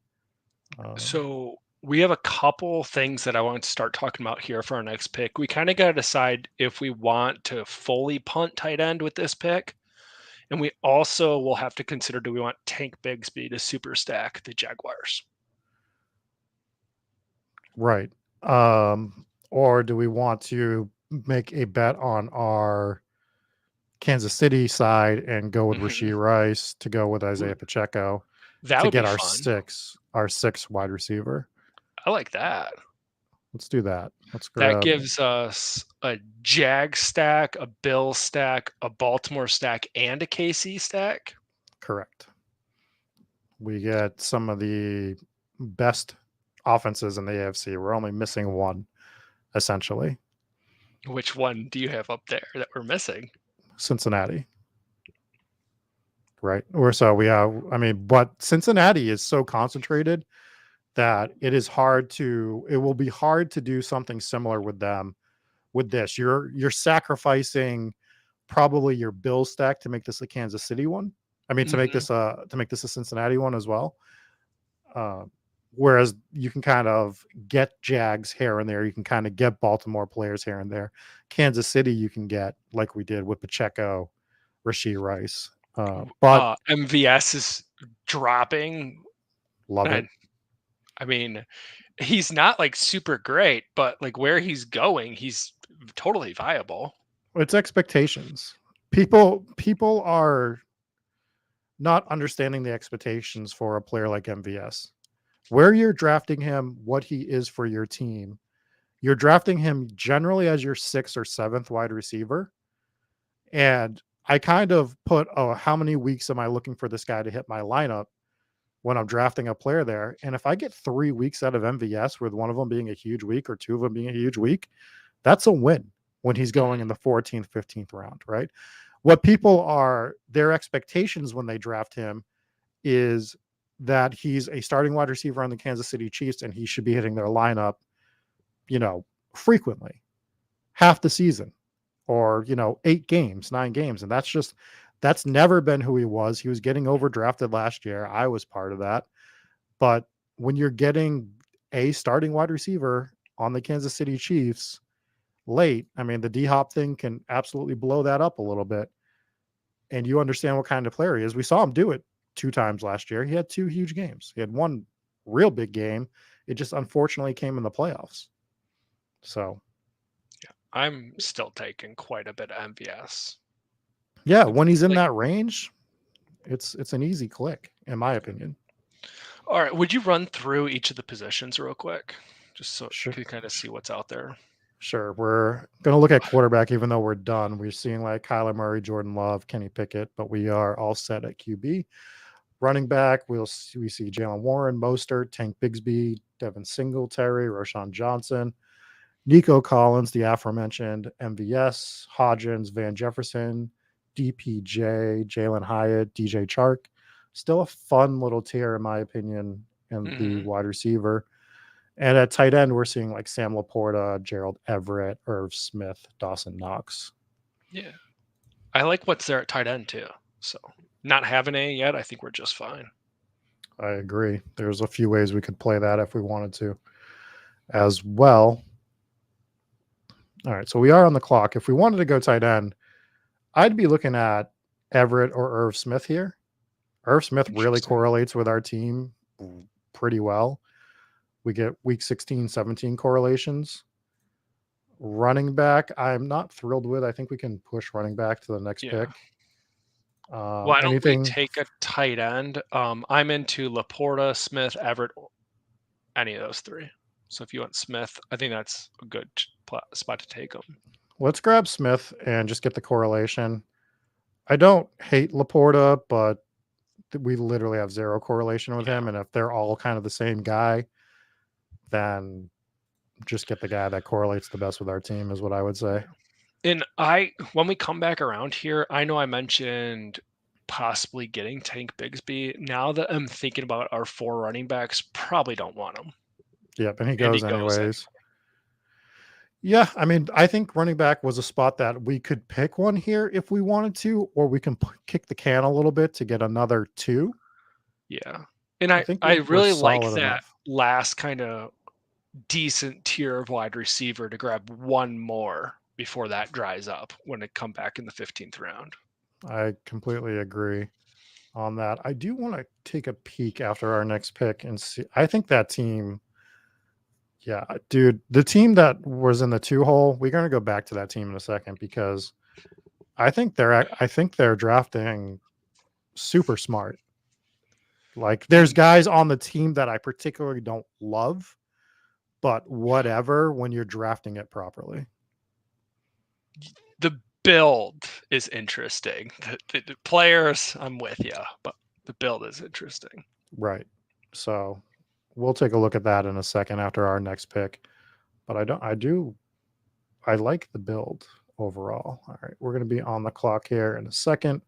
So we have a couple things that I want to start talking about here for our next pick. We kind of got to decide if we want to fully punt tight end with this pick. And we also will have to consider, do we want Tank Bigsby to super stack the Jaguars? Right. Or do we want to make a bet on our Kansas City side and go with Rashee Rice to go with Isaiah Pacheco to get our sixth wide receiver? I like that. Let's do that. That gives us a Jag stack, a Bill stack, a Baltimore stack, and a KC stack. Correct. We get some of the best offenses in the AFC. We're only missing one, essentially. Which one do you have up there that we're missing? Cincinnati. Right. Or so we have, but Cincinnati is so concentrated that it will be hard to do something similar with them with this. You're sacrificing probably your Bills stack to make this a Kansas City one. I mean, to make Mhm. this a Cincinnati one as well. Uh, whereas you can kind of get Jags here and there, you can kind of get Baltimore players here and there. Kansas City, you can get like we did with Pacheco, Rasheed Rice. But MVS is dropping, love it. and I mean, he's not like super great, but like where he's going, he's totally viable. It's expectations. People are not understanding the expectations for a player like MVS. Where you're drafting him, what he is for your team, you're drafting him generally as your sixth or seventh wide receiver. And I kind of put, oh, how many weeks am I looking for this guy to hit my lineup when I'm drafting a player there? And if I get 3 weeks out of MVS, with one of them being a huge week or two of them being a huge week, that's a win when he's going in Mhm. the 14th, 15th round, right? What people are, their expectations when they draft him is that he's a starting wide receiver on the Kansas City Chiefs and he should be hitting their lineup, you know, frequently, half the season, or, 8 games, 9 games. And that's never been who he was. He was getting overdrafted last year. I was part of that. But when you're getting a starting wide receiver on the Kansas City Chiefs late, I mean, the D Hop thing can absolutely blow that up a little bit. And you understand what kind of player he is. We saw him do it 2 times last year. He had 2 huge games. He had one real big game. It just unfortunately came in the playoffs. So, I'm still taking quite a bit of MVS. yeah, Like, when he's in like, that range, it's an easy click, in my opinion. all right, would you run through each of the positions real quick, just so you Sure. could kind of see what's out there? Sure. We're going to look at quarterback, even though we're done. We're seeing like Kyler Murray, Jordan Love, Kenny Pickett, but we are all set at QB. Running back, we see Jalen Warren, Mostert, Tank Bigsby, Devin Singletary, Roshan Johnson, Nico Collins, the aforementioned MVS, Hodgins, Van Jefferson, DPJ, Jalen Hyatt, DJ Chark. Still a fun little tier, in my opinion, in the Hmm. wide receiver. And at tight end, we're seeing like Sam Laporta, Gerald Everett, Irv Smith, Dawson Knox. Yeah, I like what's there at tight end too. So not having a yet, I think we're just fine. I agree. There's a few ways we could play that if we wanted to as well. All right. So we are on the clock. If we wanted to go tight end, I'd be looking at Everett or Irv Smith here. Irv Smith really Interesting. correlates with our team pretty well. We get week 16, 17 correlations. Running back, I'm not thrilled with. I think we can push running back to the next Yeah. pick. Why don't we Anything? take a tight end? I'm into Laporta, Smith, Everett, any of those three. So if you want Smith, I think that's a good spot to take him. Let's grab Smith and just get the correlation. I don't hate Laporta, but we literally have zero correlation with Yeah. him. And if they're all kind of the same guy, then just get the guy that correlates the best with our team, is what I would say. And when we come back around here, I know I mentioned possibly getting Tank Bigsby. Now that I'm thinking about our 4 running backs, probably don't want him. Yep. And he And he goes goes in. anyways. Yeah. I mean, I think running back was a spot that we could pick one here if we wanted to, or we can kick the can a little bit to get another 2. Yeah. And I I, think I we're really like solid that enough. last kind of decent tier of wide receiver to grab one more before that dries up when it come back in the 15th round. I completely agree on that. I do want to take a peek after our next pick and see. I think that team, yeah, dude, the team that was in the 2 hole, we're going to go back to that team in a second because I think they're drafting super smart. Like there's And guys on the team that I particularly don't love, but whatever when you're drafting it properly. the build is interesting. The players, I'm with you, but the build is interesting. Right. So we'll take a look at that in a second after our next pick. But I like the build overall. All right. We're going to be on the clock here in a second.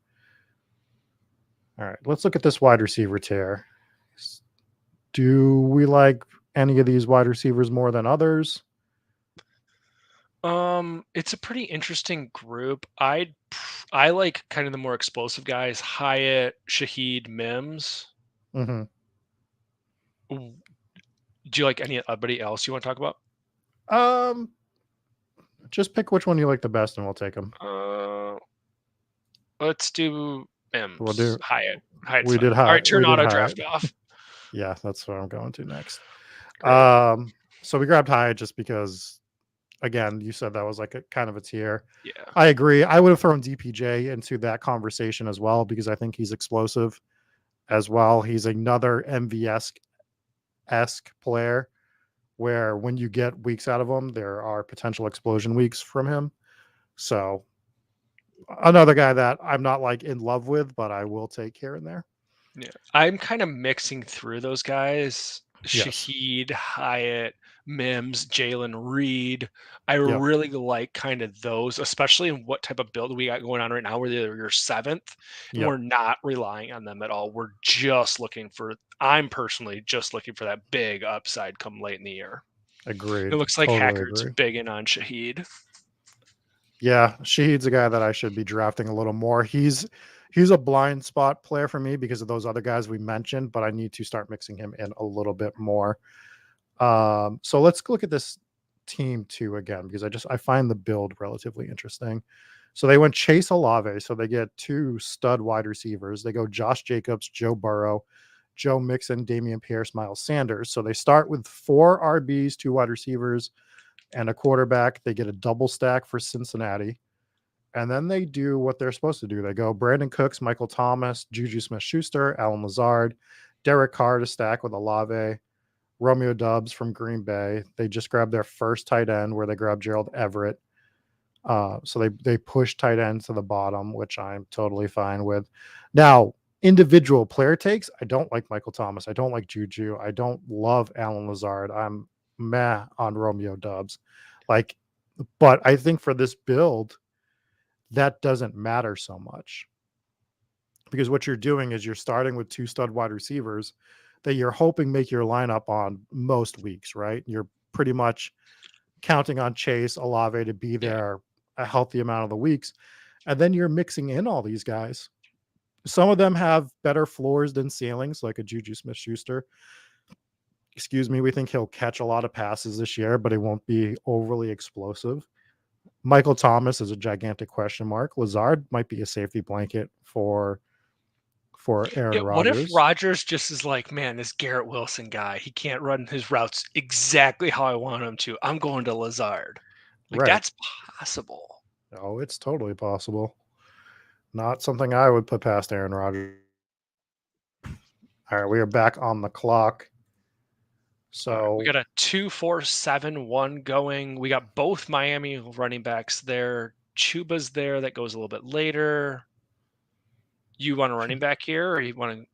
All right. Let's look at this wide receiver tier. Do we like any of these wide receivers more than others? It's a pretty interesting group. I'd I like kind of the more explosive guys, Hyatt, Shaheed, Mims. Hmm. Do you like anybody else you want to talk about? Um, just pick which one you like the best, and we'll take them. Uh, let's do We'll Mims. do. Hyatt's We fine. did All high. right, We turn did auto high. draft off. Yeah, that's what I'm going to next. Great. So we grabbed high just because, again, you said that was like a kind of a tier. Yeah. I agree. I would have thrown DPJ into that conversation as well because I think he's explosive as well. He's another MVS esque player where when you get weeks out of him, there are potential explosion weeks from him. So another guy that I'm not like in love with, but I will take here and there. Yeah. I'm kind of mixing through those guys. Yes. Shaheed, Hyatt, Mims, Jalen Reed. I Yep. really like kind of those, especially in what type of build we got going on right now, where they're your seventh, and Yep. we're not relying on them at all. We're just looking for, I'm personally just looking for that big upside come late in the year. It Agreed. looks like Totally Hackert's agree. big in on Shaheed. Yeah, Shahid's a guy that I should be drafting a little more. He's a blind spot player for me because of those other guys we mentioned, but I need to start mixing him in a little bit more. So let's look at this team too again because I find the build relatively interesting. So they went Chase Olave, so they get two stud wide receivers. They go Josh Jacobs, Joe Burrow, Joe Mixon, Damian Pierce, Miles Sanders. So they start with four RBs, two wide receivers, and a quarterback. They get a double stack for Cincinnati. And then they do what they're supposed to do. They go Brandon Cooks, Michael Thomas, Juju Smith Schuster, Alan Lazard, Derek Carr to stack with Olave, Romeo Dubs from Green Bay. They just grabbed their first tight end where they grabbed Gerald Everett. So they push tight end to the bottom, which I'm totally fine with. Now, individual player takes, I don't like Michael Thomas. I don't like Juju. I don't love Alan Lazard. I'm meh on Romeo Dubs. Like, but I think for this build, that doesn't matter so much because what you're doing is you're starting with two stud wide receivers that you're hoping make your lineup on most weeks, right? You're pretty much counting on Chase, Olave to be Yeah. there a healthy amount of the weeks. And then you're mixing in all these guys. Some of them have better floors than ceilings, like a Juju Smith Schuster. Excuse me. We think he'll catch a lot of passes this year, but he won't be overly explosive. Michael Thomas is a gigantic question mark. Lazard might be a safety blanket for Yeah. Aaron What if Rodgers. Rogers just is like, man, this Garrett Wilson guy, he can't run his routes exactly how I want him to. I'm going to Lazard. Like, Right. that's possible. Oh, it's totally possible. Not something I would put past Aaron Rodgers. All right, we are back on the clock. All right, we So got a 2-4-7-1 going. We got both Miami running backs there. Chuba's there. That goes a little bit later. You want a running back here, or you want to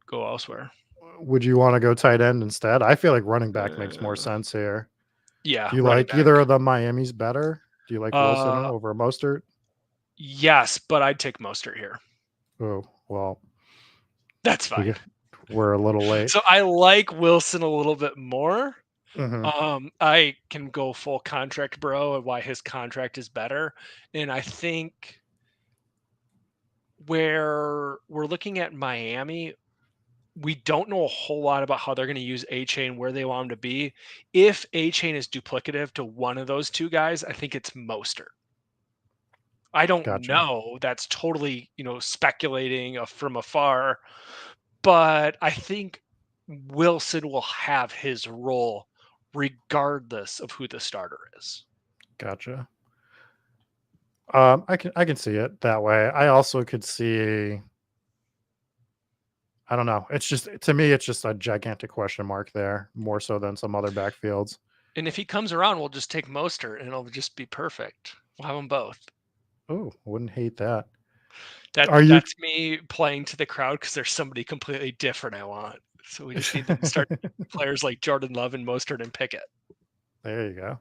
go elsewhere? would you want to go tight end instead? I feel like running back makes more Uh, sense here. yeah, Do you running like either back. of the Miami's better? Do you like Wilson Uh, over Mostert? yes, but I'd take Mostert here. Oh, well, That's we fine. get, we're a little late. So I like Wilson a little bit more. Hmm. I can go full contract, bro, and why his contract is better. And I think where we're looking at Miami, we don't know a whole lot about how they're going to use A Chain, where they want him to be. If A Chain is duplicative to one of those two guys, I think it's Mostert. I don't Gotcha. know. That's totally, speculating from afar, but I think Wilson will have his role regardless of who the starter is. Gotcha. I can see it that way. I also could see. I don't know. It's just to me, it's just a gigantic question mark there, more so than some other backfields. And if he comes around, we'll just take Mostert and it'll just be perfect. We'll have them both. Oh, wouldn't hate that. That Are you? that's me playing to the crowd because there's somebody completely different I want. So we just need to start players like Jordan Love and Mostert and Pickett. There you go.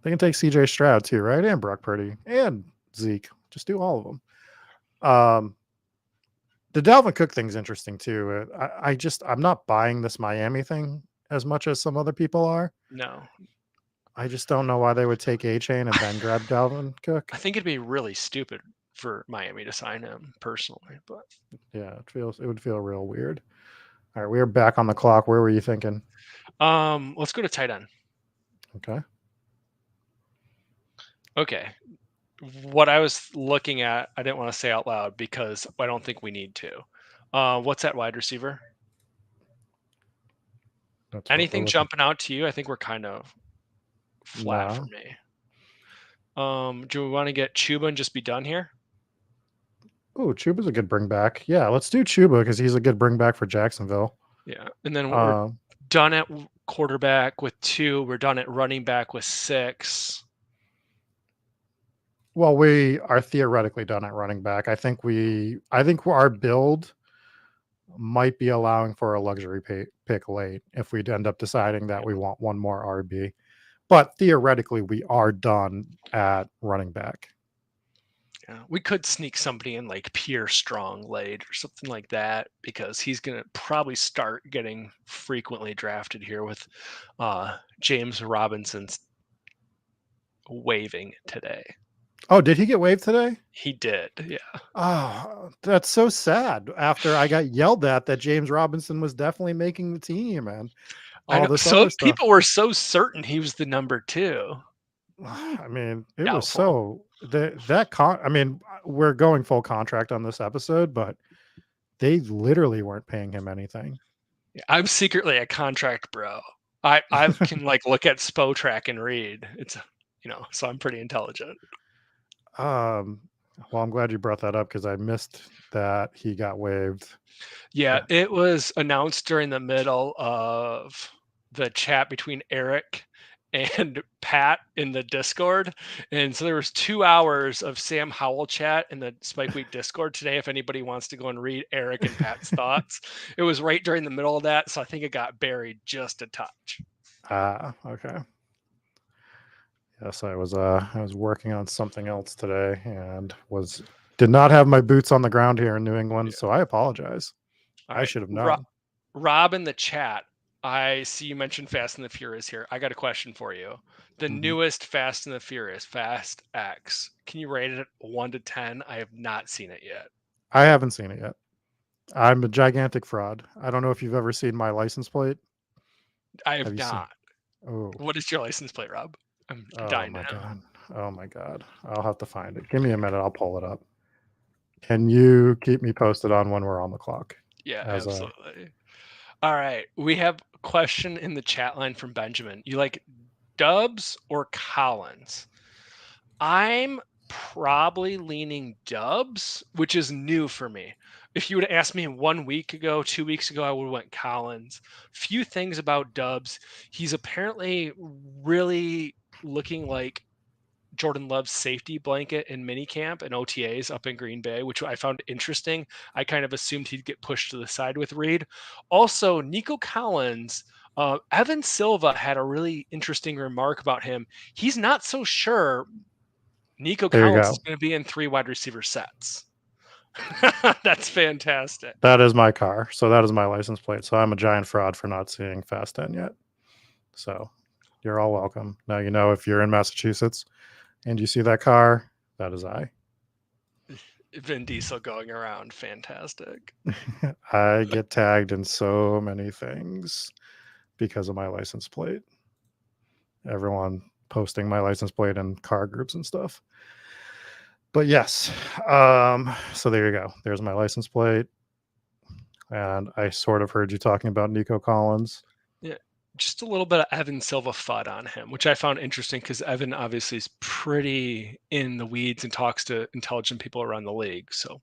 They can take CJ Stroud too, right? And Brock Purdy and Zeke. Just do all of them. The Dalvin Cook thing's interesting too. I'm not buying this Miami thing as much as some other people are. No, I just don't know why they would take A Chain and then grab Dalvin Cook. I think it'd be really stupid. for Miami to sign him personally, but Yeah, it would feel real weird. All right, we are back on the clock. Where were you thinking? let's go to tight end. Okay. Okay. What I was looking at, I didn't want to say out loud because I don't think we need to. What's that wide receiver? That's what we're Anything looking. jumping out to you? I think we're kind of flat for No. me. Do we want to get Chuba and just be done here? Oh, Chuba's a good bring back. Yeah, let's do Chuba because he's a good bring back for Jacksonville. Yeah. And then we're Um, done at quarterback with 2. We're done at running back with 6. well, we are theoretically done at running back. I think our build might be allowing for a luxury pick late if we'd end up deciding that we want one more RB. But theoretically, we are done at running back. Yeah. We could sneak somebody in like Pierre Strong late or something like that because he's going to probably start getting frequently drafted here with James Robinson's waiving today. Oh, did he get waived today? He did. Yeah. Oh, that's so sad. After I got yelled at that James Robinson was definitely making the team and I all know. this So other stuff. people were so certain he was the number 2. I mean, it was Doubtful. I mean, we're going full contract on this episode, but they literally weren't paying him anything. Yeah, I'm secretly a contract bro. I can like look at Spotrac and read. It's so I'm pretty intelligent. Well, I'm glad you brought that up because I missed that he got waived. Yeah, Yeah. it was announced during the middle of the chat between Eric and Pat in the Discord. And so there was 2 hours of Sam Howell chat in the Spike Week Discord today. If anybody wants to go and read Eric and Pat's thoughts, it was right during the middle of that. So I think it got buried just a touch. Okay. Yes, I was working on something else today and did not have my boots on the ground here in New England, Yeah. so I apologize. All I right. should have known. Rob in the chat, I see you mentioned Fast and the Furious here. I got a question for you. The Mhm. newest Fast and the Furious, Fast X, can you rate it 1 to 10? I have not seen it yet. I haven't seen it yet. I'm a gigantic fraud. I don't know if you've ever seen my license plate. I have Have you seen? not. Oh, What is your license plate, Rob? I'm oh dying my to know. god. Oh my god. I'll have to find it. Give me a minute. I'll pull it up. Can you keep me posted on when we're on the clock? Yeah, As a absolutely. All right. We have a question in the chat line from Benjamin. You like Dubs or Collins? I'm probably leaning Dubs, which is new for me. If you would have asked me 1 week ago, 2 weeks ago, I would have went Collins. Few things about Dubs. He's apparently really looking like Jordan Love's safety blanket in minicamp and OTAs up in Green Bay, which I found interesting. I kind of assumed he'd get pushed to the side with Reed. Also, Nico Collins, Evan Silva had a really interesting remark about him. He's not so sure Nico There you Collins go. is going to be in 3 wide receiver sets. That's fantastic. That is my car. So that is my license plate. So I'm a giant fraud for not seeing Fast 10 yet. So you're all welcome. Now you know if you're in Massachusetts and you see that car, that is I. Vin Diesel going around. Fantastic. I get tagged in so many things because of my license plate. Everyone posting my license plate in car groups and stuff. But yes, so there you go. There's my license plate. And I sort of heard you talking about Nico Collins. Yeah, just a little bit of Evan Silva FUD on him, which I found interesting because Evan obviously is pretty in the weeds and talks to intelligent people around the league. So,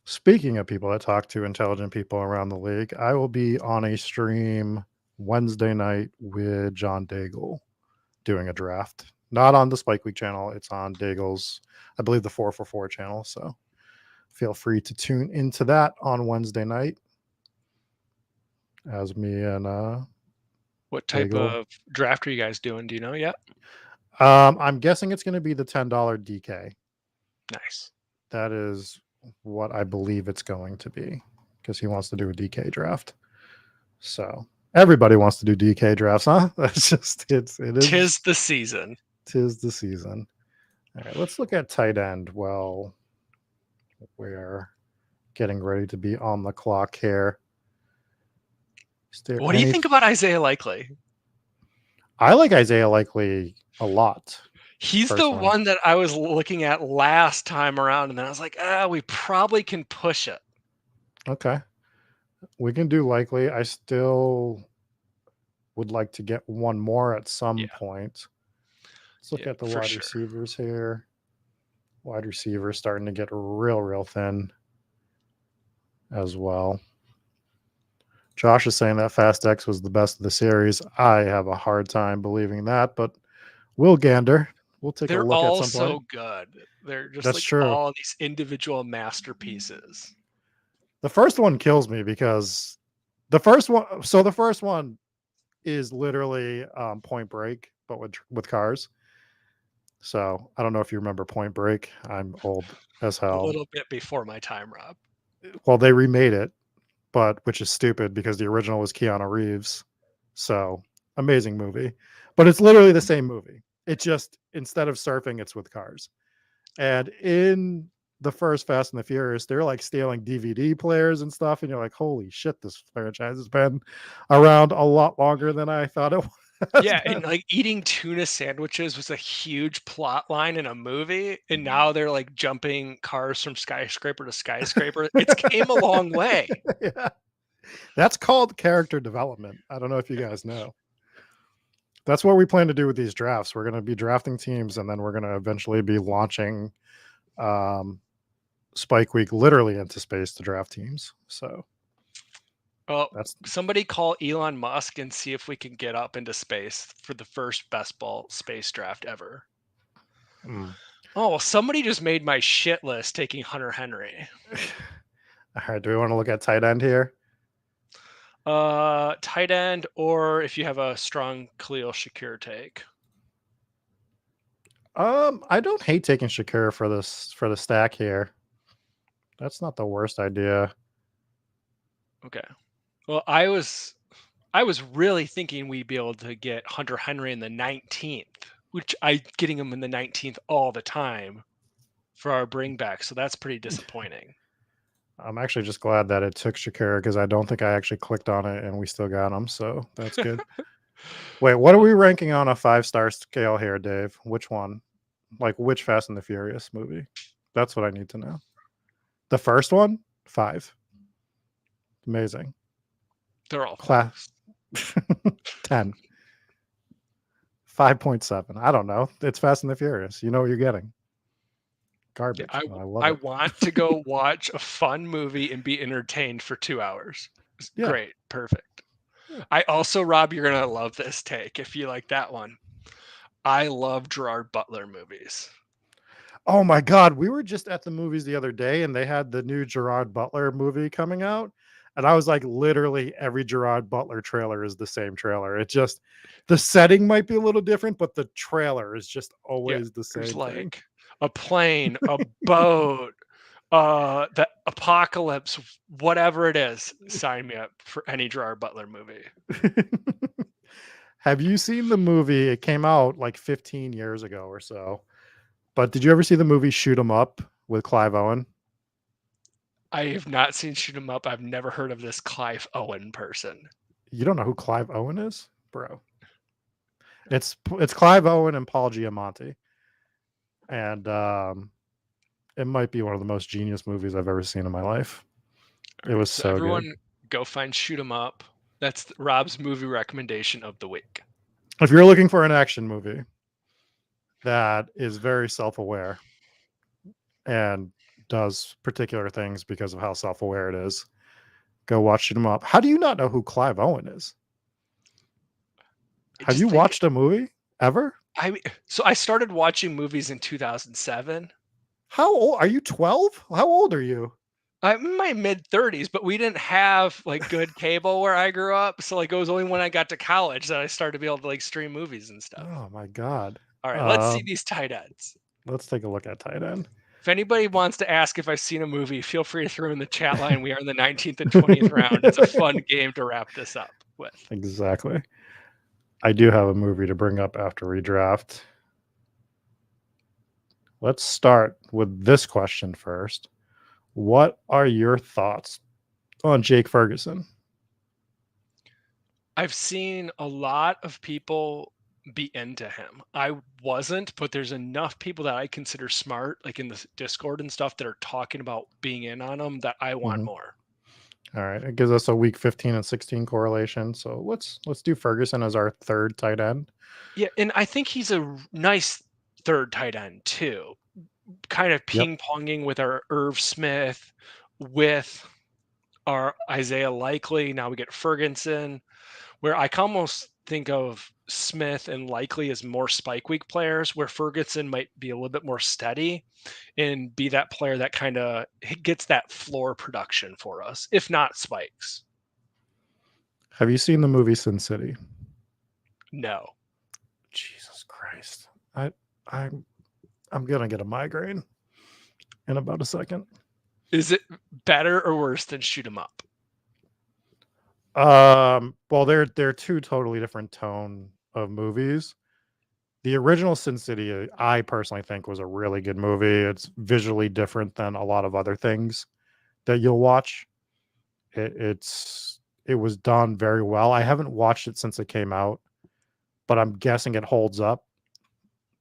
Speaking of people that talk to intelligent people around the league, I will be on a stream Wednesday night with John Daigle doing a draft. Not on the Spike Week channel. It's on Daigle's, I believe, the 444 channel. So feel free to tune into that on Wednesday night as me and what type Daigle. of draft are you guys doing? Do you know yet? I'm guessing it's going to be the $10 DK. Nice. That is what I believe it's going to be because he wants to do a DK draft. So everybody wants to do DK drafts, huh? That's just it is. Tis the season. Tis the season. All right, let's look at tight end. Well, we're getting ready to be on the clock here. Is there What do you any? think about Isaiah Likely? I like Isaiah Likely a lot, He's the personally. one that I was looking at last time around, and then I was like, we probably can push it. Okay, we can do Likely. I still would like to get one more at some Yeah, point. Let's look yeah, at the for wide sure. receivers here. Wide receivers starting to get real thin as well. Josh is saying that Fast X was the best of the series. I have a hard time believing that, but we'll gander. We'll take a They're look at all some point. so good. They're just That's like true. all these individual masterpieces. The first one kills me because the first one is literally Point Break, but with cars. So I don't know if you remember Point Break. I'm old as A hell. little bit before my time, Rob. Well, they remade it, but which is stupid because the original was Keanu Reeves. So amazing movie, but it's literally the same movie. It just instead of surfing, it's with cars. And in the first Fast and the Furious, they're like stealing DVD players and stuff, and you're like, "Holy shit, this franchise has been around a lot longer than I thought it has Yeah, and been." like eating tuna sandwiches was a huge plot line in a movie, and now they're like jumping cars from skyscraper to skyscraper. It's came a long way. Yeah. That's called character development. I don't know if you guys know. That's what we plan to do with these drafts. We're going to be drafting teams, and then we're going to eventually be launching um, Spike Week literally into space to draft teams. So Oh, that's somebody call Elon Musk and see if we can get up into space for the first best ball space draft ever. mm. Oh, well, somebody just made my shit list taking Hunter Henry. All right. Do we want to look at tight end here? Tight end, or if you have a strong Khalil Shakir take. I don't hate taking Shakir for the stack here. That's not the worst idea. Okay. Well, I was really thinking we'd be able to get Hunter Henry in the 19th, which I getting him in the 19th all the time for our bring back. So that's pretty disappointing. I'm actually just glad that it took Shakir because I don't think I actually clicked on it and we still got him. So that's good. Wait, what are we ranking on a 5-star scale here, Dave? Which one? Like which Fast and the Furious movie? That's what I need to know. The first one, 5. Amazing. They're all Class fives. 10. 5.7. I don't know. It's Fast and the Furious. You know what you're getting. Yeah, Garbage. I love I it. want to go watch a fun movie and be entertained for 2 hours. Yeah. Great, perfect. Yeah. I also, Rob, you're gonna love this take if you like that one. I love Gerard Butler movies. Oh my God. We were just at the movies the other day and they had the new Gerard Butler movie coming out. And I was like, literally every Gerard Butler trailer is the same trailer. It just, the setting might be a little different, but the trailer is just Yeah, always the there's same thing. like a plane, a boat, the apocalypse, whatever it is. Sign me up for any Gerard Butler movie. Have you seen the movie? It came out like 15 years ago or so. But did you ever see the movie Shoot 'em Up with Clive Owen? I have not seen Shoot 'em Up. I've never heard of this Clive Owen person. You don't know who Clive Owen is? Bro. It's Clive Owen and Paul Giamatti. And it might be one of the most genius movies I've ever seen in my life. All It right, was so so good. everyone go find Shoot 'em Up. That's Rob's movie recommendation of the week. If you're looking for an action movie that is very self-aware and does particular things because of how self-aware it is, go watch Shoot 'em Up. How do you not know who Clive Owen is? I Have just you think watched a movie ever? I started watching movies in 2007. How old are you? 12? How old are you? I'm in my mid 30s, but we didn't have like good cable where I grew up. So like it was only when I got to college that I started to be able to like stream movies and stuff. Oh my god. All right, let's see these tight ends. Let's take a look at tight end. If anybody wants to ask if I've seen a movie, feel free to throw in the chat line. We are in the 19th and 20th round. It's a fun game to wrap this up with. Exactly. I do have a movie to bring up after redraft. Let's start with this question first. What are your thoughts on Jake Ferguson? I've seen a lot of people be into him. I wasn't, but there's enough people that I consider smart, like in the Discord and stuff, that are talking about being in on him that I want Mhm. more. All right, it gives us a week 15 and 16 correlation. So let's do Ferguson as our third tight end. Yeah, and I think he's a nice third tight end too. Kind of Yep. ping-ponging with our Irv Smith, with our Isaiah Likely. Now we get Ferguson, where I can almost think of Smith and Likely as more spike week players, where Ferguson might be a little bit more steady and be that player that kind of gets that floor production for us, if not spikes. Have you seen the movie Sin City? No. Jesus Christ. I I'm I'm gonna get a migraine in about a second. Is it better or worse than Shoot 'em Up? Well, they're two totally different tone of movies. The original Sin City, I personally think was a really good movie. It's visually different than a lot of other things that you'll watch. It was done very well. I haven't watched it since it came out, but I'm guessing it holds up.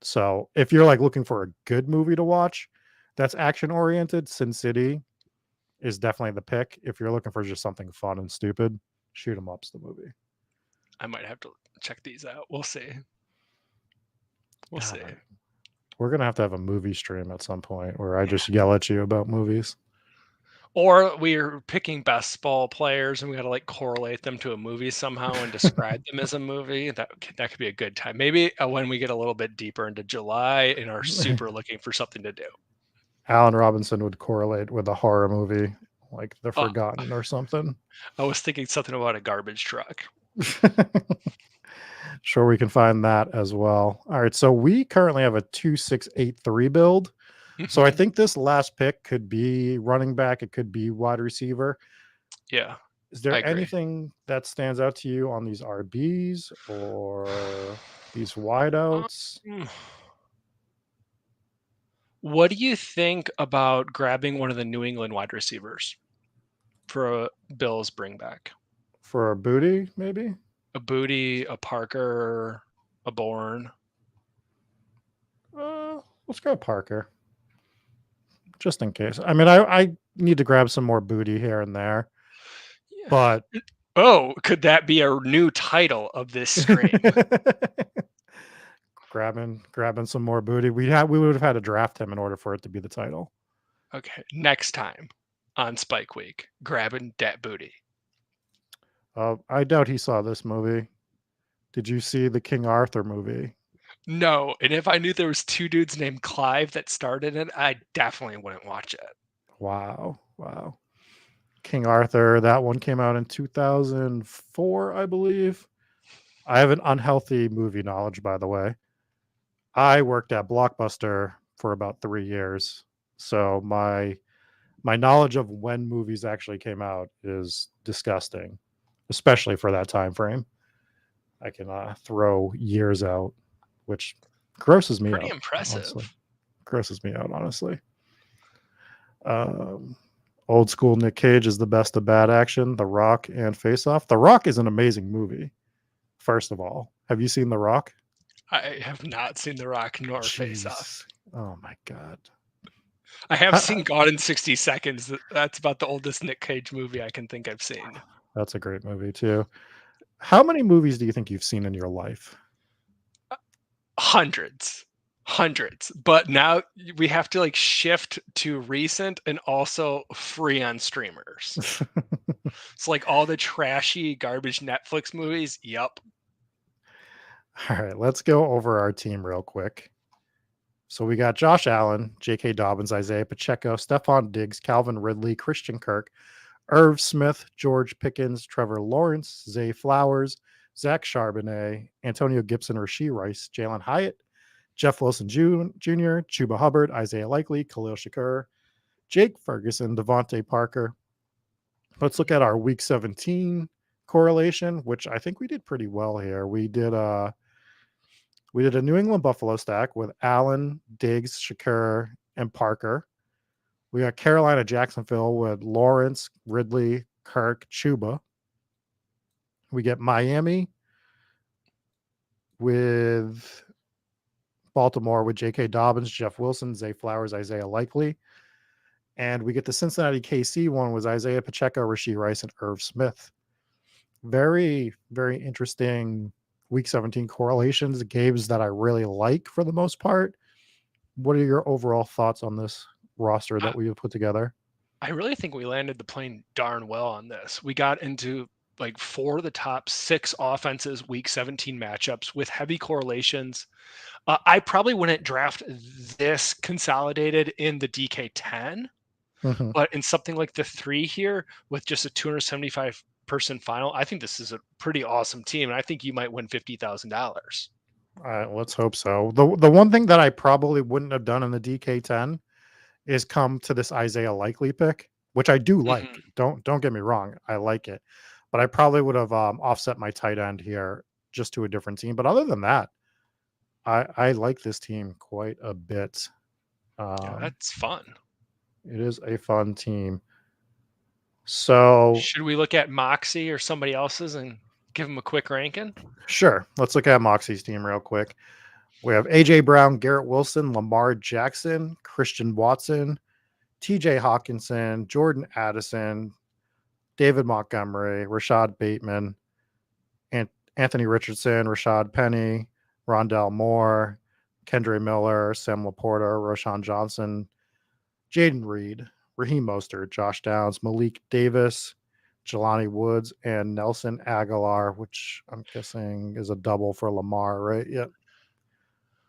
So if you're like looking for a good movie to watch that's action oriented, Sin City is definitely the pick. If you're looking for just something fun and stupid, Shoot 'em Up's the movie. I might have to check these out. We'll see. We'll God, see. we're gonna have to have a movie stream at some point where I just yell at you about movies. Or we're picking best ball players and we got to like correlate them to a movie somehow and describe them as a movie. That could be a good time. Maybe when we get a little bit deeper into July and are super looking for something to do. Alan Robinson would correlate with a horror movie like The Oh, Forgotten or something. I was thinking something about a garbage truck. Sure, we can find that as well. All right, so we currently have a 2-6-8-3 build. So I Mhm. think this last pick could be running back, it could be wide receiver. Yeah, Is I there agree. anything that stands out to you on these RBs or these Um, wideouts? what do you think about grabbing one of the New England wide receivers for a Bills bring back? For a booty, maybe? A Booty, a Parker, a Bourne. Let's go Parker, just in case. I mean, I need to grab some more booty here and there, Yeah. but Oh, could that be a new title of this stream? grabbing some more booty. We would have had to draft him in order for it to be the title. Okay, next time on Spike Week, grabbing dat booty. I doubt he saw this movie. Did you see the King Arthur movie? No, and if I knew there was two dudes named Clive that started it, I definitely wouldn't watch it. Wow. King Arthur, that one came out in 2004, I believe. I have an unhealthy movie knowledge, by the way. I worked at Blockbuster for about 3 years, so my knowledge of when movies actually came out is disgusting, especially for that time frame. I can throw years out, which grosses me Pretty out, honestly. impressive. Grosses me out, honestly. Um, Old school Nick Cage is the best of bad action. The Rock and Face Off. The Rock is an amazing movie. First of all, have you seen The Rock? I have not seen The Rock nor Face Off. Jeez. Oh my god. I have Ha- seen Gone in 60 Seconds. That's about the oldest Nick Cage movie I can think I've seen. That's a great movie too. How many movies do you think you've seen in your life? Hundreds. Hundreds. But now we have to like shift to recent and also free on streamers. It's like all the trashy garbage Netflix movies. Yup. All right, let's go over our team real quick. So we got Josh Allen, J.K. Dobbins, Isaiah Pacheco, Stephon Diggs, Calvin Ridley, Christian Kirk, Irv Smith, George Pickens, Trevor Lawrence, Zay Flowers, Zach Charbonnet, Antonio Gibson, Rasheed Rice, Jalen Hyatt, Jeff Wilson Jr., Chuba Hubbard, Isaiah Likely, Khalil Shakur, Jake Ferguson, Devontae Parker. Let's look at our week 17 correlation, which I think we did pretty well here. We did We did a New England Buffalo stack with Allen, Diggs, Shakur, and Parker. We got Carolina Jacksonville with Lawrence, Ridley, Kirk, Chuba. We get Miami with Baltimore with J.K. Dobbins, Jeff Wilson, Zay Flowers, Isaiah Likely. And we get the Cincinnati KC one with Isaiah Pacheco, Rashee Rice, and Irv Smith. Very, very interesting week 17 correlations, games that I really like for the most part. What are your overall thoughts on this roster I, that we have put together? I really think we landed the plane darn well on this. We got into like 4 of the top 6 offenses week 17 matchups with heavy correlations. I probably wouldn't draft this consolidated in the DK10, Mhm. but in something like the 3 here with just a 275 person final, I think this is a pretty awesome team, and I think you might win $50,000. Let's hope so. The one thing that I probably wouldn't have done in the DK10 is come to this Isaiah Likely pick, which I do like. Mhm. Don't get me wrong, I like it, but I probably would have offset my tight end here just to a different team. But other than that, I like this team quite a bit. Yeah, Um, that's fun. it is a fun team. So Should we look at Moxie or somebody else's and give them a quick ranking? sure, let's look at Moxie's team real quick. We have AJ Brown, Garrett Wilson, Lamar Jackson, Christian Watson, TJ Hawkinson, Jordan Addison, David Montgomery, Rashad Bateman, and Anthony Richardson, Rashad Penny, Rondell Moore, Kendre Miller, Sam Laporta, Roshan Johnson, Jaden Reed, Raheem Mostert, Josh Downs, Malik Davis, Jelani Woods, and Nelson Aguilar, which I'm guessing is a double for Lamar, right? Yep.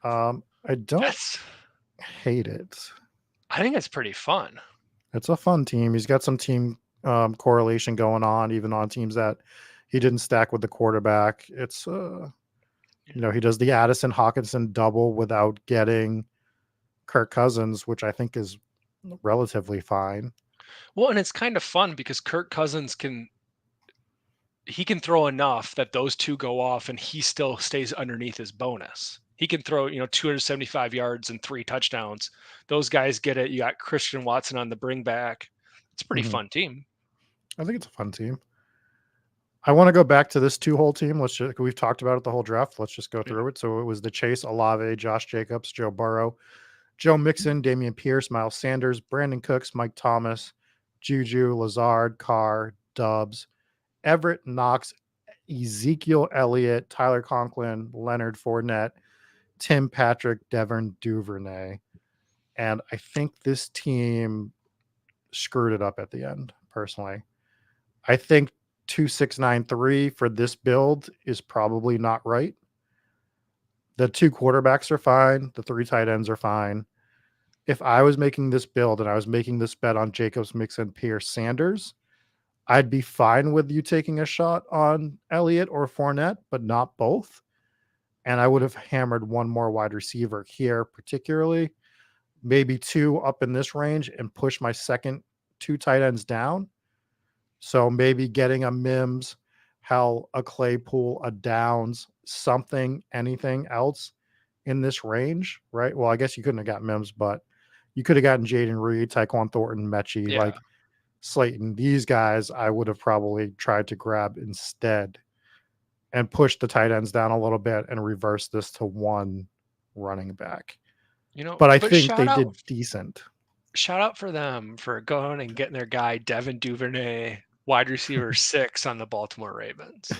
I don't That's hate it. I think it's pretty fun. It's a fun team. He's got some team correlation going on, even on teams that he didn't stack with the quarterback. It's he does the Addison Hawkinson double without getting Kirk Cousins, which I think is relatively fine. Well, and it's kind of fun because Kirk Cousins can throw enough that those two go off and he still stays underneath his bonus. He can throw, 275 yards and 3 touchdowns. Those guys get it. You got Christian Watson on the bring back. It's a pretty Mhm. fun team. I think it's a fun team. I want to go back to this two-hole team. We've talked about it the whole draft. Let's just go Yeah. through it. So it was the Chase, Olave, Josh Jacobs, Joe Burrow, Joe Mixon, Damian Pierce, Miles Sanders, Brandon Cooks, Mike Thomas, Juju, Lazard, Carr, Dubs, Everett, Knox, Ezekiel Elliott, Tyler Conklin, Leonard Fournette, Tim Patrick, Devin Duvernay. And I think this team screwed it up at the end, personally. I think 2693 for this build is probably not right. The 2 quarterbacks are fine, the 3 tight ends are fine. If I was making this build and I was making this bet on Jacobs, Mixon, Pierce, Sanders, I'd be fine with you taking a shot on Elliott or Fournette, but not both. And I would have hammered one more wide receiver here, particularly maybe 2 up in this range and push my second 2 tight ends down. So maybe getting a Mims, hell, a Claypool, a Downs, something, anything else in this range, right? Well, I guess you couldn't have got Mims, but you could have gotten Jaden Reed, Tyquan Thornton, Mechie, Yeah. like Slayton. These guys I would have probably tried to grab instead and push the tight ends down a little bit and reverse this to 1 running back. But I But think they did decent. shout out for them for going and getting their guy Devin Duvernay, wide receiver 6 on the Baltimore Ravens.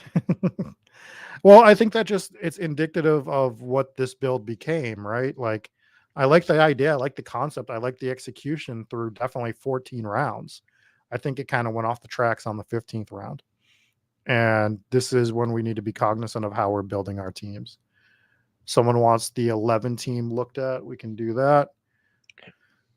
Well, I think that just it's indicative of what this build became, right? Like, I like the idea, I like the concept, I like the execution through definitely 14 rounds. I think it kind of went off the tracks on the 15th round. And this is when we need to be cognizant of how we're building our teams. Someone wants the 11 team looked at, we can do that.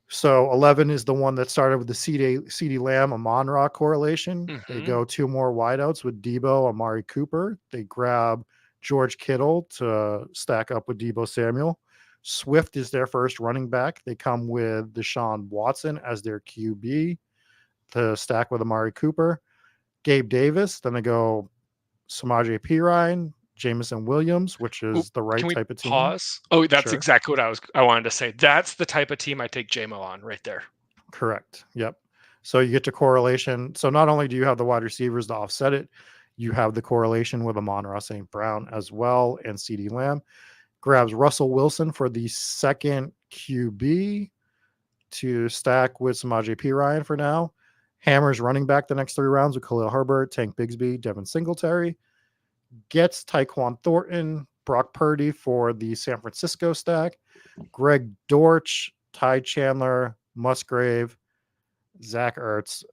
So 11 is the one that started with the CD Lamb, Amon Ra correlation. They Mhm. go 2 more wideouts with Debo, Amari Cooper. They grab George Kittle to stack up with Debo Samuel. Swift is their first running back. They come with Deshaun Watson as their QB to stack with Amari Cooper. Gabe Davis. Then they go Samaje Perine, Jamison Williams, which Oop, is the right can we type of team. pause? Oh, that's Sure. exactly what I wanted to say. That's the type of team I take JMO on right there. Correct. Yep. So you get to correlation. So not only do you have the wide receivers to offset it, you have the correlation with Amon-Ra St. Brown as well, and CeeDee Lamb. Grabs Russell Wilson for the second QB to stack with Samaje Perine for now. Hammers running back the next 3 rounds with Khalil Herbert, Tank Bigsby, Devin Singletary. Gets Tyquan Thornton, Brock Purdy for the San Francisco stack. Greg Dortch, Ty Chandler, Musgrave, Zach Ertz,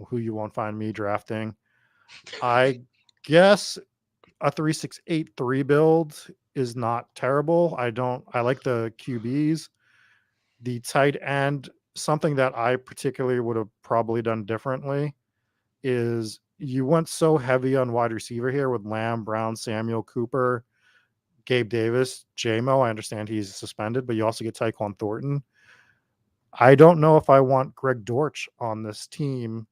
who you won't find me drafting. I guess a 3-6-8-3 build is not terrible. I like the QBs. The tight end, something that I particularly would have probably done differently is you went so heavy on wide receiver here with Lamb, Brown, Samuel, Cooper, Gabe Davis, JMO. I understand he's suspended, but you also get Tyquan Thornton. I don't know if I want Greg Dortch on this team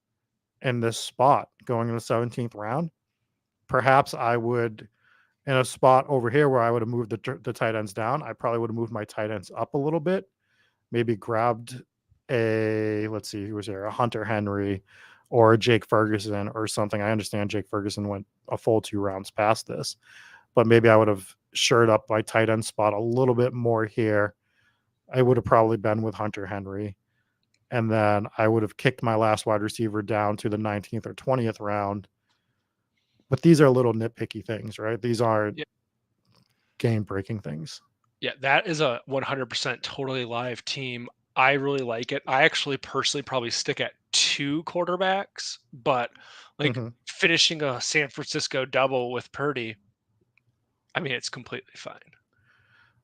in this spot going in the 17th round. Perhaps I would, in a spot over here where I would have moved the tight ends down, I probably would have moved my tight ends up a little bit. Maybe grabbed let's see, who was there? A Hunter Henry or Jake Ferguson or something. I understand Jake Ferguson went a full 2 rounds past this, but maybe I would have shored up my tight end spot a little bit more here. I would have probably been with Hunter Henry. And then I would have kicked my last wide receiver down to the 19th or 20th round. But these are little nitpicky things, right? These aren't Yeah, game breaking things. yeah, that is a 100% totally live team. I really like it. I actually personally probably stick at 2 quarterbacks, but like Mhm. finishing a San Francisco double with Purdy, I mean, it's completely fine.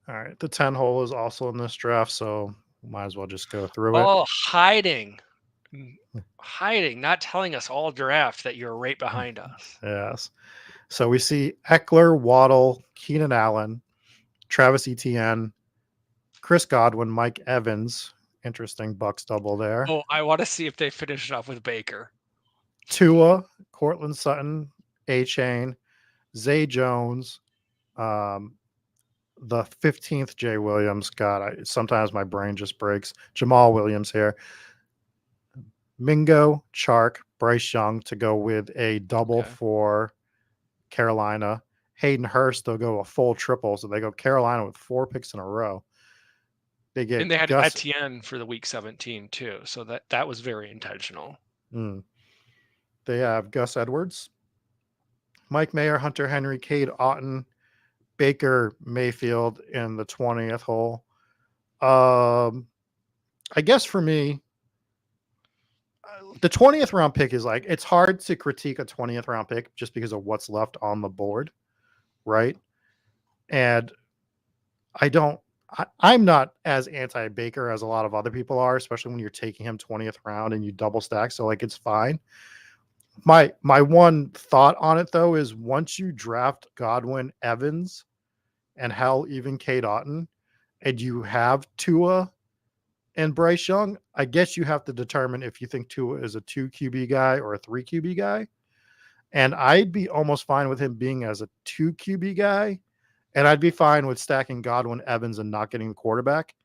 All right. The 10 hole is also in this draft, so might as well just go through it. Oh, hiding. Hiding, not telling us all draft that you're right behind us. Yes. So we see Eckler, Waddle, Keenan Allen, Travis Etienne, Chris Godwin, Mike Evans. Interesting Bucks double there. Oh, I want to see if they finish it off with Baker. Tua, Cortland Sutton, A Chain, Zay Jones, the 15th Jay Williams. God, sometimes my brain just breaks. Jamal Williams here. Mingo, Chark, Bryce Young to go with a double Okay. for Carolina. Hayden Hurst, they'll go a full triple. So they go Carolina with 4 picks in a row. They get And they had Gus. Etienne for the week 17 too, so that was very intentional. They have Gus Edwards, Mike Mayer, Hunter Henry, Cade Otton, Baker Mayfield in the 20th hole. I guess for me, the 20th round pick is like, it's hard to critique a 20th round pick just because of what's left on the board, right? And I'm not as anti Baker as a lot of other people are, especially when you're taking him 20th round and you double stack. So like, it's fine. My one thought on it though is once you draft Godwin, Evans, and hell, even Cade Otton, and you have Tua and Bryce Young, I guess you have to determine if you think Tua is a 2 QB guy or a 3 QB guy. And I'd be almost fine with him being as a 2 QB guy. And I'd be fine with stacking Godwin, Evans, and not getting the quarterback.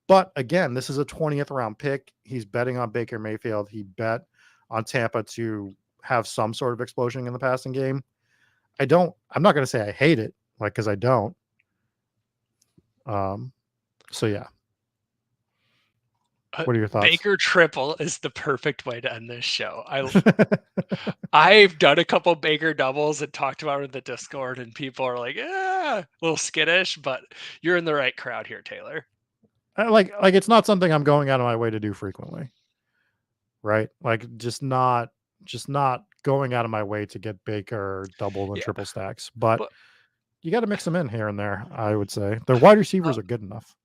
But again, this is a 20th round pick. He's betting on Baker Mayfield. He bet on Tampa to have some sort of explosion in the passing game. I'm not going to say I hate it, like, because I don't. So yeah. What are your thoughts? Baker triple is the perfect way to end this show. I've done a couple Baker doubles and talked about it in the Discord, and people are like, a little skittish, but you're in the right crowd here, Taylor. Like it's not something I'm going out of my way to do frequently. Right? Like just not going out of my way to get Baker double and Yeah, triple stacks, but but you got to mix them in here and there, I would say. The wide receivers are good enough.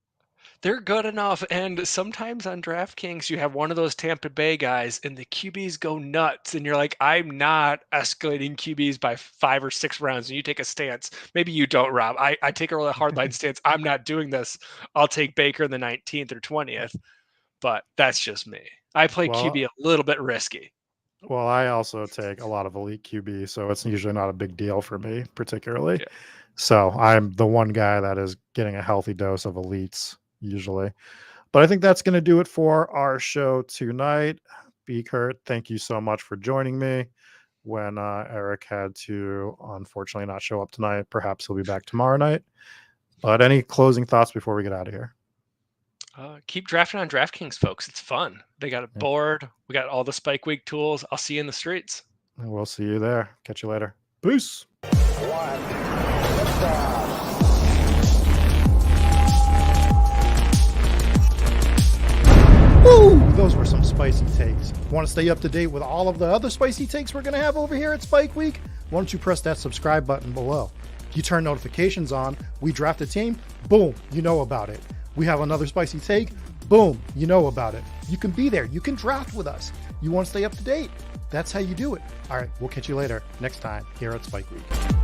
they're good enough. And sometimes on DraftKings, you have one of those Tampa Bay guys, and the QBs go nuts. And you're like, I'm not escalating QBs by 5 or 6 rounds. And you take a stance. Maybe you don't, Rob. I take a really hardline stance. I'm not doing this. I'll take Baker in the 19th or 20th. But that's just me. I play Well, QB a little bit risky. Well, I also take a lot of elite QB, so it's usually not a big deal for me, particularly. Yeah. So I'm the one guy that is getting a healthy dose of elites usually. But I think that's going to do it for our show tonight. B. Kurt, thank you so much for joining me when Eric had to unfortunately not show up tonight. Perhaps he'll be back tomorrow night. But any closing thoughts before we get out of here? Keep drafting on DraftKings, folks. It's fun. They got a Yeah. board. We got all the Spike Week tools. I'll see you in the streets. We'll see you there. Catch you later. Peace. One. Liftoff. Woo! Those were some spicy takes. Want to stay up to date with all of the other spicy takes we're going to have over here at Spike Week? Why don't you press that subscribe button below? You turn notifications on, we draft a team, boom, you know about it. We have another spicy take, boom, you know about it. You can be there. You can draft with us. You want to stay up to date? That's how you do it. All right, we'll catch you later next time here at Spike Week.